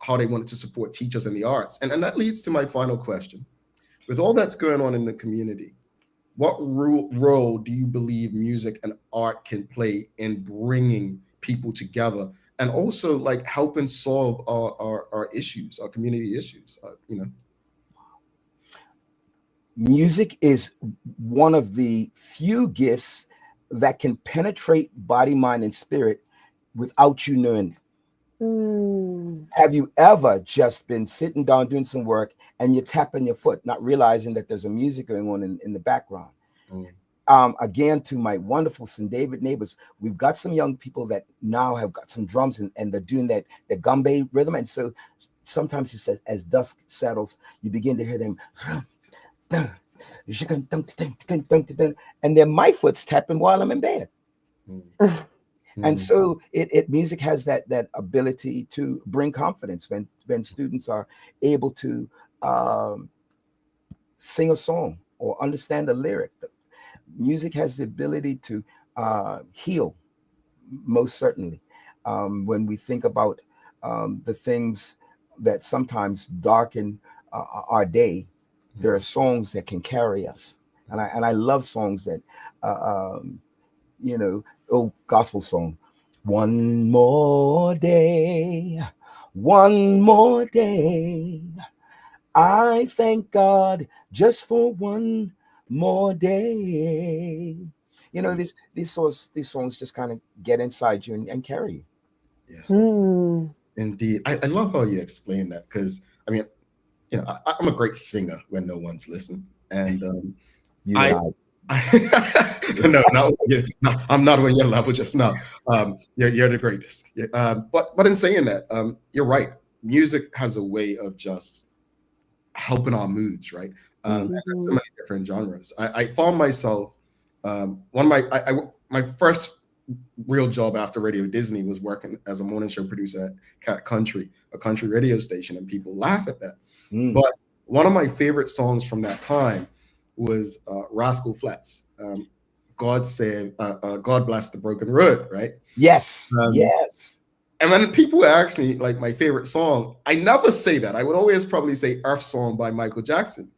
how they wanted to support teachers in the arts. And that leads to my final question. With all that's going on in the community, what role do you believe music and art can play in bringing people together and also like helping solve our issues, our community issues? Music is one of the few gifts that can penetrate body, mind, and spirit without you knowing. Have you ever just been sitting down doing some work and you're tapping your foot, not realizing that there's a music going on in the background? Again, to my wonderful St. David neighbors, we've got some young people that now have got some drums and they're doing the gumbe rhythm. And so sometimes you said, as dusk settles, you begin to hear them. And then my foot's tapping while I'm in bed. And so music has that ability to bring confidence when students are able to sing a song or understand a lyric. Music has the ability to heal, most certainly. When we think about the things that sometimes darken our day, there are songs that can carry us. And I love songs that, old gospel song. One more day, I thank God just for one more day. These songs just kind of get inside you and carry you. Yeah. Indeed. I love how you explain that, because I mean, I'm a great singer when no one's listening. And no, I'm not on your level just now. You're the greatest. But in saying that, you're right. Music has a way of just helping our moods, right? And there's so many different genres. I found myself one of my first real job after Radio Disney was working as a morning show producer at Cat Country, a country radio station, and people laugh at that. But one of my favorite songs from that time was Rascal Flatts. God bless the broken road, right? Yes, yes. And when people ask me like my favorite song, I never say that. I would always probably say Earth Song by Michael Jackson,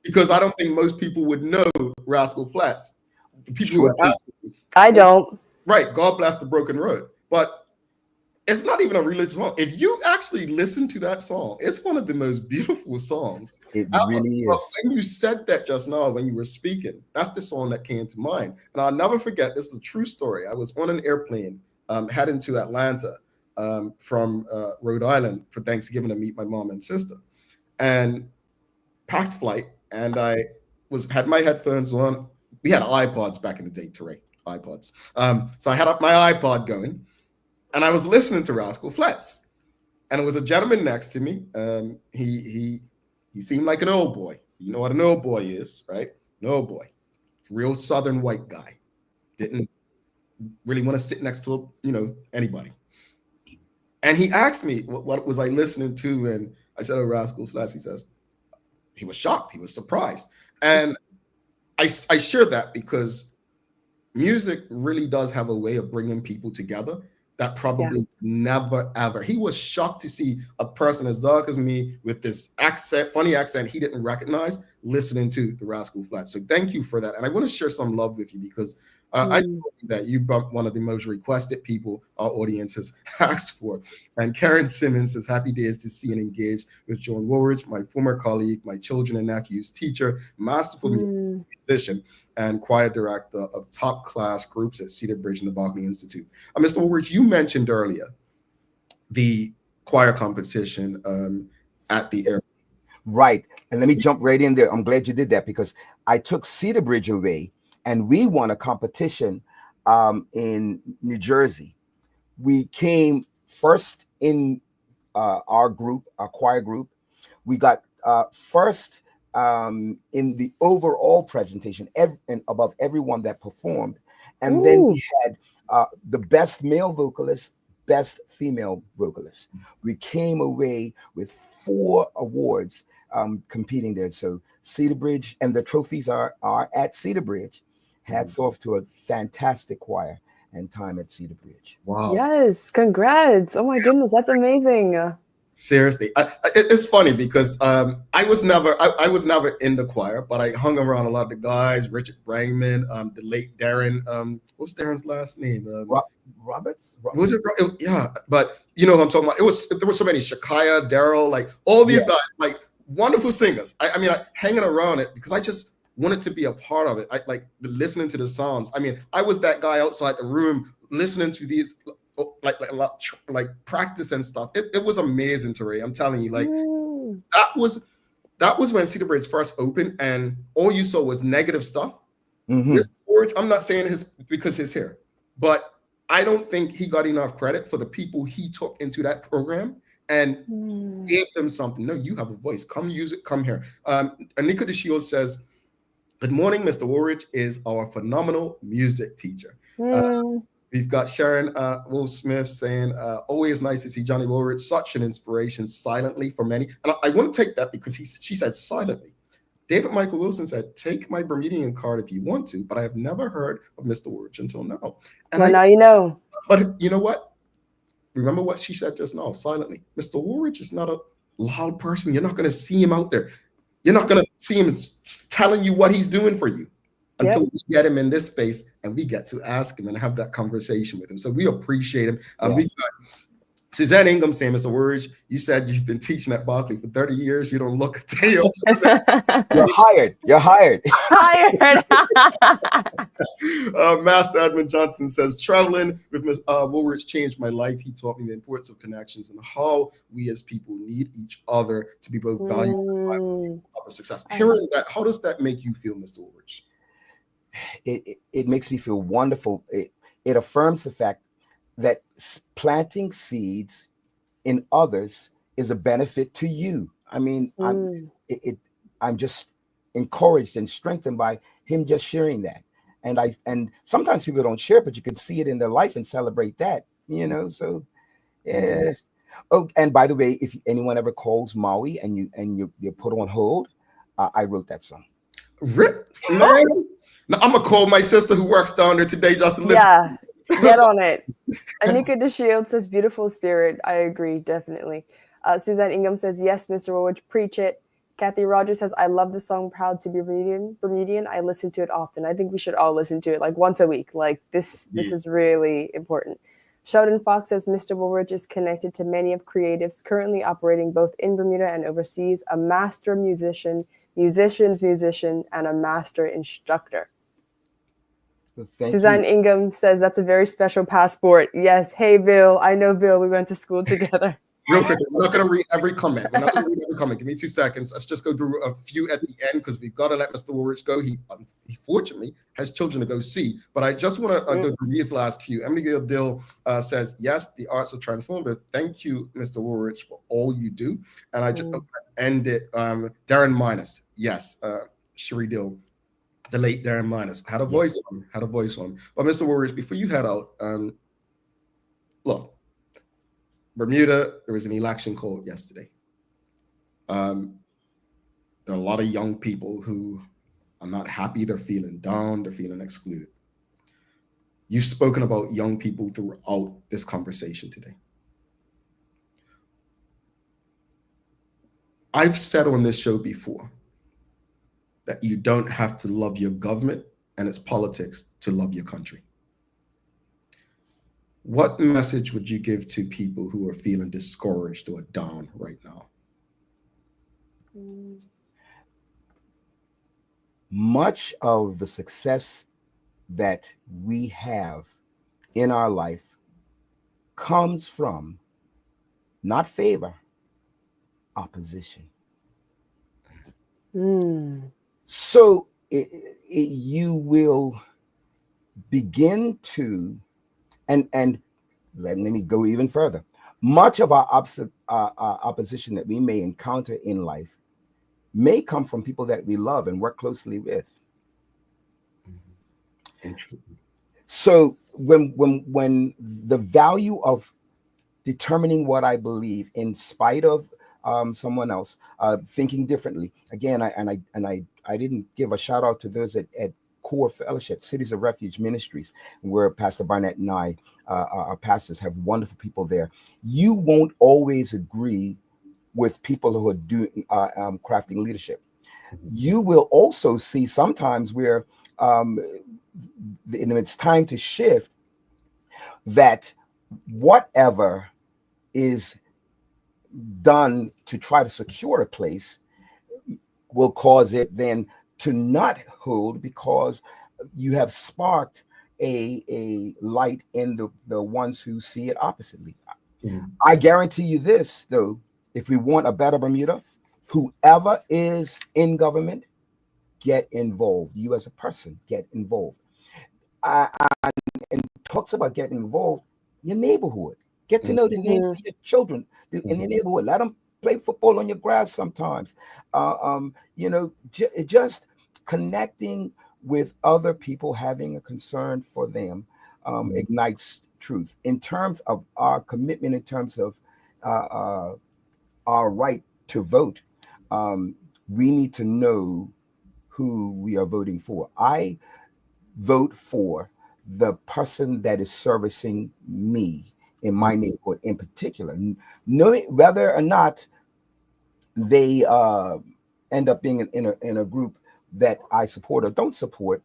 because I don't think most people would know Rascal Flatts. The people who are asking me, I don't. Right, God bless the broken road. But it's not even a religious song. If you actually listen to that song, it's one of the most beautiful songs. It really is. When you said that just now, when you were speaking, that's the song that came to mind. And I'll never forget, this is a true story. I was on an airplane heading to Atlanta from Rhode Island for Thanksgiving to meet my mom and sister. And packed flight, and I had my headphones on. We had iPods back in the day, Teray, iPods. So I had up my iPod going, and I was listening to Rascal Flatts, and it was a gentleman next to me. He seemed like an old boy. You know what an old boy is, right? An old boy, real Southern white guy. Didn't really want to sit next to anybody. And he asked me what was I listening to, and I said, "Oh, Rascal Flatts." He says he was shocked. He was surprised, and I shared that because music really does have a way of bringing people together that probably never, ever. He was shocked to see a person as dark as me with this accent, funny accent he didn't recognize, listening to the Rascal Flatts. So thank you for that. And I want to share some love with you because I know that you brought one of the most requested people our audience has asked for. And Karen Simmons says, happy days to see and engage with John Woolridge, my former colleague, my children and nephews, teacher, masterful musician, and choir director of top class groups at Cedar Bridge and the Berkeley Institute. Mr. Woolridge, you mentioned earlier the choir competition at the airport. Right. And let me jump right in there. I'm glad you did that because I took Cedar Bridge away and we won a competition in New Jersey. We came first in our group, our choir group. We got first in the overall presentation and above everyone that performed. And then we had the best male vocalist, best female vocalist. We came away with 4 awards competing there. So Cedar Bridge, and the trophies are at Cedar Bridge. Hats off to a fantastic choir. and time at Cedar Bridge. Wow. Yes, congrats. Oh my goodness, that's amazing. Seriously, it's funny because I was never in the choir, but I hung around a lot of the guys. Richard Brangman, the late Darren. What's Darren's last name? Roberts. Was it? Yeah, but you know what I'm talking about. There were so many. Shakaya, Daryl, like all these guys, like wonderful singers. I mean, hanging around it because I just wanted to be a part of it. I like listening to the songs. I mean, I was that guy outside the room listening to these. Like practice and stuff. It was amazing, Teray. I'm telling you, like that was when Cedar Bridge first opened, and all you saw was negative stuff. Mr. Woolridge, I'm not saying because he's here, but I don't think he got enough credit for the people he took into that program and gave them something. No, you have a voice. Come use it. Come here. Anika DeShields says, "Good morning, Mr. Woolridge is our phenomenal music teacher." We've got Sharon Will Smith saying, always nice to see Johnny Woolridge, such an inspiration silently for many. And I want to take that because she said silently. David Michael Wilson said, take my Bermudian card if you want to, but I have never heard of Mr. Woolridge until now. And now you know. But you know what? Remember what she said just now, silently. Mr. Woolridge is not a loud person. You're not going to see him out there. You're not going to see him telling you what he's doing for you. Until we get him in this space and we get to ask him and have that conversation with him. So we appreciate him. We've got Suzanne Ingham saying, Mr. Woolridge, you said you've been teaching at Berkeley for 30 years. You don't look a day older. You're hired. You're hired. Hired. Master Edmund Johnson says, traveling with Ms. Woolridge changed my life. He taught me the importance of connections and how we as people need each other to be both valuable and other success. Hearing that, how does that make you feel, Mr. Woolridge? It makes me feel wonderful. It affirms the fact that planting seeds in others is a benefit to you. I mean, I'm just encouraged and strengthened by him just sharing that. And sometimes people don't share, but you can see it in their life and celebrate that, you know. So yes. Oh, and by the way, if anyone ever calls Maui and you're put on hold, I wrote that song. Rip, man. Now, I'm gonna call my sister who works down there today just to listen. Yeah, get on it. Anika DeShields says, beautiful spirit. I agree, definitely. Suzanne Ingham says, yes, Mr. Woolridge, preach it. Kathy Rogers says, I love the song Proud to be Bermudian. I listen to it often. I think we should all listen to it like once a week. Like this is really important. Sheldon Fox says, Mr. Woolridge is connected to many of creatives currently operating both in Bermuda and overseas, a master musician, and a master instructor. Suzanne Ingham says that's a very special passport. Yes. Hey, Bill. I know Bill. We went to school together. Real quick, we're not going to read every comment. Give me 2 seconds. Let's just go through a few at the end because we've got to let Mr. Woolridge go. He fortunately has children to go see. But I just want to go through these last few. Emily Gill Dill says, yes, the arts are transformative. Thank you, Mr. Woolridge, for all you do. And I just end it. Darren Minus. Yes. Cherie Dill. The late Darren Minus had a voice on. But Mr. Woolridge, before you head out, look, Bermuda, there was an election called yesterday. There are a lot of young people who are not happy. They're feeling down. They're feeling excluded. You've spoken about young people throughout this conversation today. I've said on this show before that you don't have to love your government and its politics to love your country. What message would you give to people who are feeling discouraged or down right now? Much of the success that we have in our life comes from not favor, opposition. So you will begin to, and let me go even further. Much of our opposition that we may encounter in life may come from people that we love and work closely with. So when the value of determining what I believe in spite of someone else thinking differently, again, I didn't give a shout out to those at core fellowship, Cities of Refuge Ministries, where Pastor Barnett and I, our pastors, have wonderful people there. You won't always agree with people who are doing crafting leadership. You will also see sometimes where it's time to shift, that whatever is done to try to secure a place will cause it then to not hold, because you have sparked a light in the ones who see it oppositely. I guarantee you this, though, if we want a better Bermuda, whoever is in government, get involved. You as a person, get involved. And talks about getting involved, your neighborhood. Get to know the names of your children in your neighborhood. Let them play football on your grass sometimes. Just connecting with other people, having a concern for them, ignites truth. In terms of our commitment, in terms of our right to vote, we need to know who we are voting for. I vote for the person that is servicing me in my neighborhood in particular, knowing whether or not they end up being in a group that I support or don't support.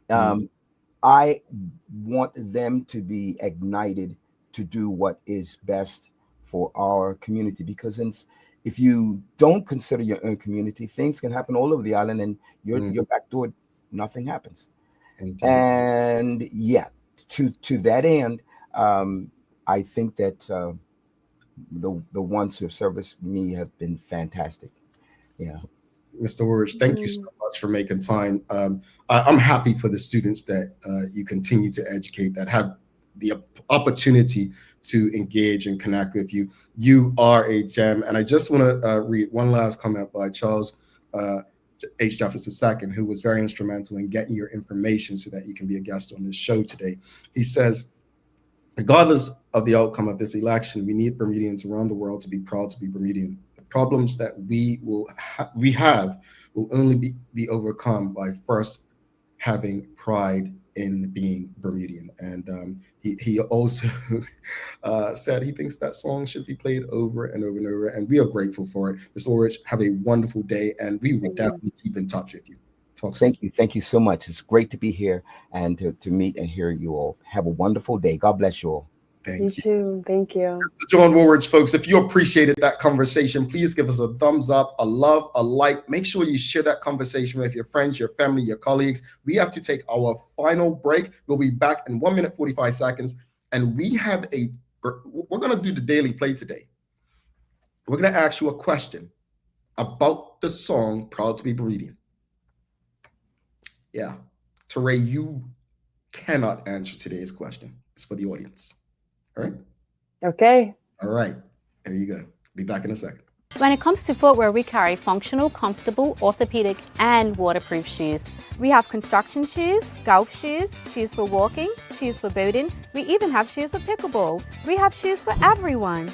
I want them to be ignited to do what is best for our community, because if you don't consider your own community, things can happen all over the island, and your back door, nothing happens. And yeah, to that end, I think that the ones who have serviced me have been fantastic. Yeah. Mr. Woolridge, thank you so much for making time. I'm happy for the students that you continue to educate, that have the opportunity to engage and connect with you. You are a gem. And I just want to read one last comment by Charles H. Jefferson II, who was very instrumental in getting your information so that you can be a guest on this show today. He says, regardless of the outcome of this election, we need Bermudians around the world to be proud to be Bermudian. The problems that we have will only be overcome by first having pride in being Bermudian. And he also said he thinks that song should be played over and over and over, and we are grateful for it. Mr. Woolridge, have a wonderful day, and we will definitely keep in touch with you. Talk soon. Thank you so much. It's great to be here and to meet and hear you all. Have a wonderful day. God bless you all. Thank you too. Thank you. Mr. John Woolridge, folks, if you appreciated that conversation, please give us a thumbs up, a love, a like. Make sure you share that conversation with your friends, your family, your colleagues. We have to take our final break. We'll be back in 1 minute, 45 seconds. And we're going to do the daily play today. We're going to ask you a question about the song Proud to be Bermudian. Yeah. Teray, you cannot answer today's question. It's for the audience. All right? Okay. All right. There you go. Be back in a second. When it comes to footwear, we carry functional, comfortable, orthopedic, and waterproof shoes. We have construction shoes, golf shoes, shoes for walking, shoes for boating. We even have shoes for pickleball. We have shoes for everyone.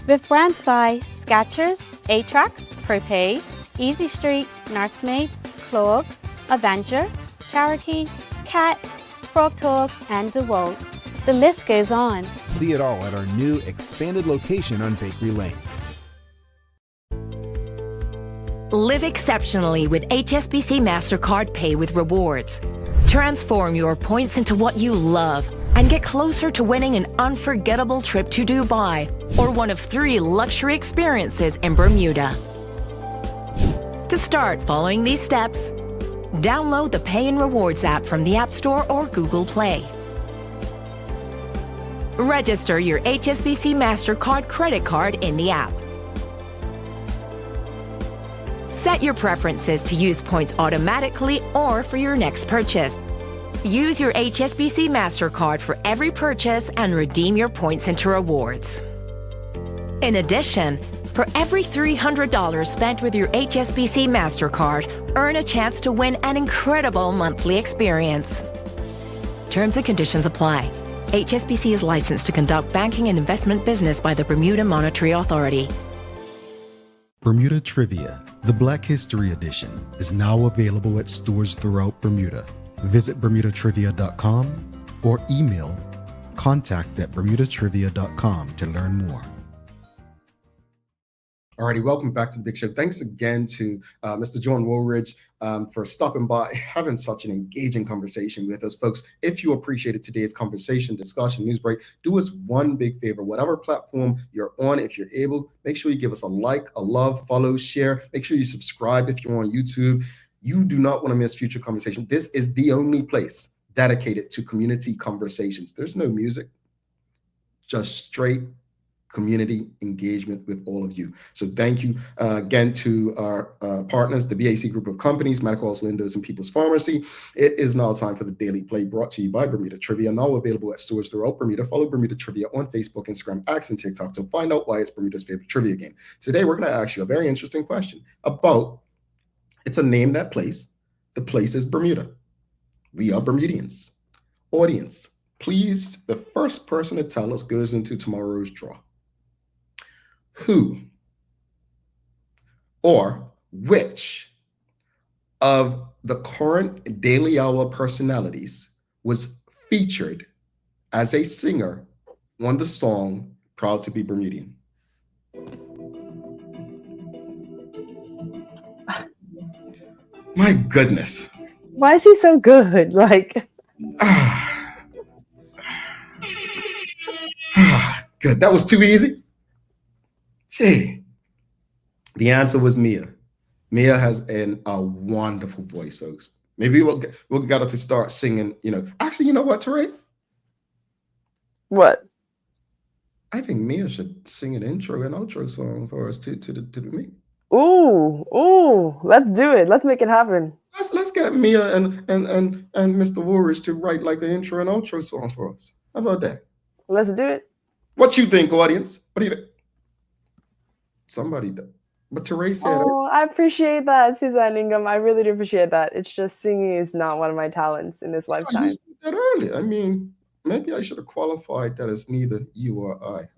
With brands by Skechers, Atrax, Propay, Easy Street, Nursemates, Clogs, Avenger, Cherokee, Cat, Frog Talk, and DeWalt. The list goes on. See it all at our new expanded location on Bakery Lane. Live exceptionally with HSBC MasterCard Pay with Rewards. Transform your points into what you love and get closer to winning an unforgettable trip to Dubai or one of 3 luxury experiences in Bermuda. To start following these steps, download the Pay and Rewards app from the App Store or Google Play. Register your HSBC MasterCard credit card in the app. Set your preferences to use points automatically or for your next purchase. Use your HSBC MasterCard for every purchase and redeem your points into rewards. In addition, for every $300 spent with your HSBC MasterCard, earn a chance to win an incredible monthly experience. Terms and conditions apply. HSBC is licensed to conduct banking and investment business by the Bermuda Monetary Authority. Bermuda Trivia, the Black History Edition, is now available at stores throughout Bermuda. Visit bermudatrivia.com or email contact@bermudatrivia.com to learn more. Alrighty, welcome back to the Big Show. Thanks again to Mr. John Woolridge for stopping by, having such an engaging conversation with us. Folks, if you appreciated today's conversation, discussion, news break, do us one big favor. Whatever platform you're on, if you're able, make sure you give us a like, a love, follow, share. Make sure you subscribe if you're on YouTube. You do not want to miss future conversation. This is the only place dedicated to community conversations. There's no music, just straight community engagement with all of you. So thank you again to our partners, the BAC group of companies, Medicals, Lindos, and People's Pharmacy. It is now time for the Daily Play, brought to you by Bermuda Trivia, now available at stores throughout Bermuda. Follow Bermuda Trivia on Facebook, Instagram, X, and TikTok to find out why it's Bermuda's favorite trivia game. Today, we're going to ask you a very interesting question about, it's a name, that place. The place is Bermuda. We are Bermudians. Audience, please, the first person to tell us goes into tomorrow's draw. Who or which of the current Daily Hour personalities was featured as a singer on the song Proud to be Bermudian? My goodness. Why is he so good? Like, good. That was too easy. Gee, the answer was Mia. Mia has a wonderful voice, folks. Maybe we'll get her to start singing. Actually, you know what, Teray? What? I think Mia should sing an intro and outro song for us to the meet. Ooh, let's do it. Let's make it happen. Let's get Mia and Mr. Woolridge to write like the intro and outro song for us. How about that? Let's do it. What you think, audience? What do you think? Somebody, but Teray said. Oh, I appreciate that, Suzanne Ingham. I really do appreciate that. It's just singing is not one of my talents in this lifetime. You said that earlier. I mean, maybe I should have qualified that it's neither you or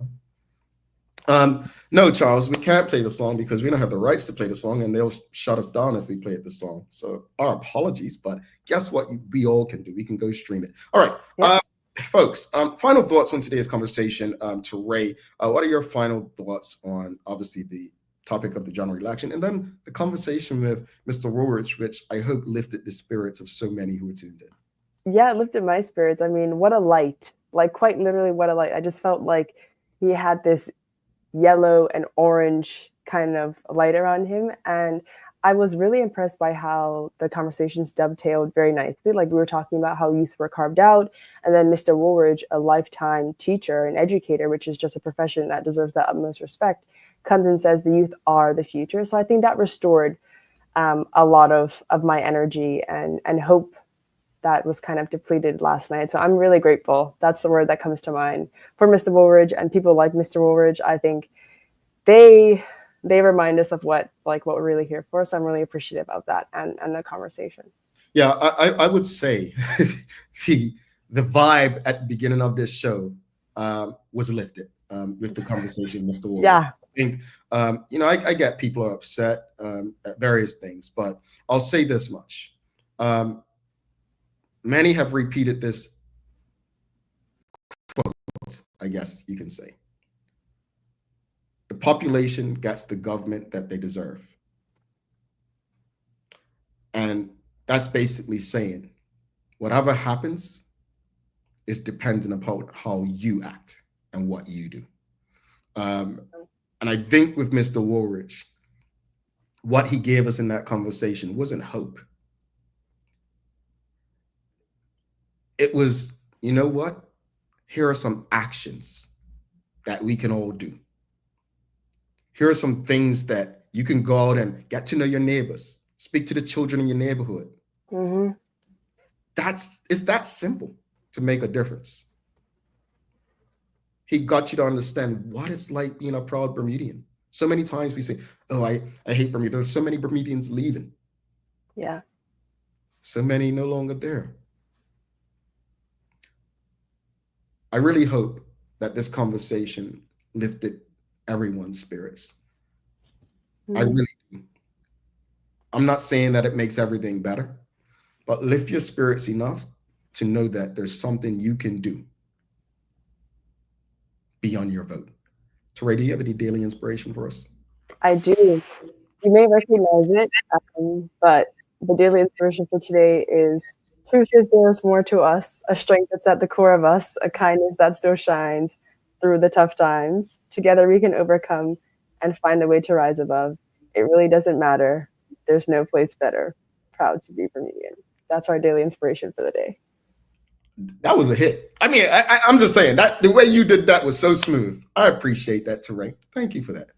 I. No, Charles, we can't play the song because we don't have the rights to play the song, and they'll shut us down if we play the song. So our apologies, but guess what? We all can do. We can go stream it. All right. Yeah. Folks, final thoughts on today's conversation. Teray, what are your final thoughts on, obviously, the topic of the general election, and then the conversation with Mr. Woolridge, which I hope lifted the spirits of so many who were tuned in? Yeah, it lifted my spirits. I mean, what a light. Like, quite literally, what a light. I just felt like he had this yellow and orange kind of light around him, and I was really impressed by how the conversations dovetailed very nicely. Like, we were talking about how youth were carved out, and then Mr. Woolridge, a lifetime teacher and educator, which is just a profession that deserves the utmost respect, comes and says the youth are the future. So I think that restored a lot of my energy and hope that was kind of depleted last night. So I'm really grateful. That's the word that comes to mind for Mr. Woolridge and people like Mr. Woolridge. I think they remind us of what we're really here for. So I'm really appreciative of that and the conversation. Yeah, I would say the vibe at the beginning of this show was lifted with the conversation, Mr. Woolridge. Yeah. I think, I get people are upset at various things, but I'll say this much. Many have repeated this quote, I guess you can say. The population gets the government that they deserve. And that's basically saying whatever happens is dependent upon how you act and what you do. And I think with Mr. Woolridge, what he gave us in that conversation wasn't hope. It was, you know what? Here are some actions that we can all do. Here are some things that you can go out and get to know your neighbors, speak to the children in your neighborhood. Mm-hmm. It's that simple to make a difference. He got you to understand what it's like being a proud Bermudian. So many times we say, oh, I hate Bermuda. There's so many Bermudians leaving. Yeah. So many no longer there. I really hope that this conversation lifted everyone's spirits. I really do. I'm not saying that it makes everything better, but lift your spirits enough to know that there's something you can do beyond your vote. Teray, do you have any daily inspiration for us? I do. You may recognize it, but the daily inspiration for today is truth is there is more to us, a strength that's at the core of us, a kindness that still shines through the tough times. Together we can overcome and find a way to rise above. It really doesn't matter. There's no place better. Proud to be Bermudian. That's our daily inspiration for the day. That was a hit. I mean, I'm just saying that the way you did that was so smooth. I appreciate that, Teray. Thank you for that.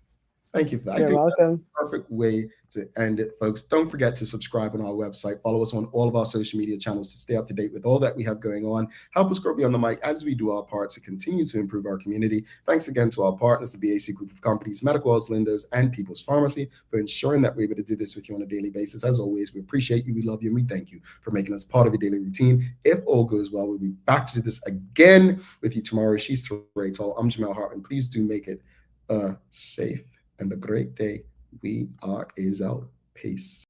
Thank you for that. You're welcome. That's the perfect way to end it, folks. Don't forget to subscribe on our website. Follow us on all of our social media channels to stay up to date with all that we have going on. Help us grow beyond the mic as we do our part to continue to improve our community. Thanks again to our partners, the BAC Group of Companies, Medical Wells, Lindos, and People's Pharmacy for ensuring that we're able to do this with you on a daily basis. As always, we appreciate you, we love you, and we thank you for making us part of your daily routine. If all goes well, we'll be back to do this again with you tomorrow. She's Teray Toll. I'm Jamel Hartman. Please do make it safe and a great day. We are out. Peace.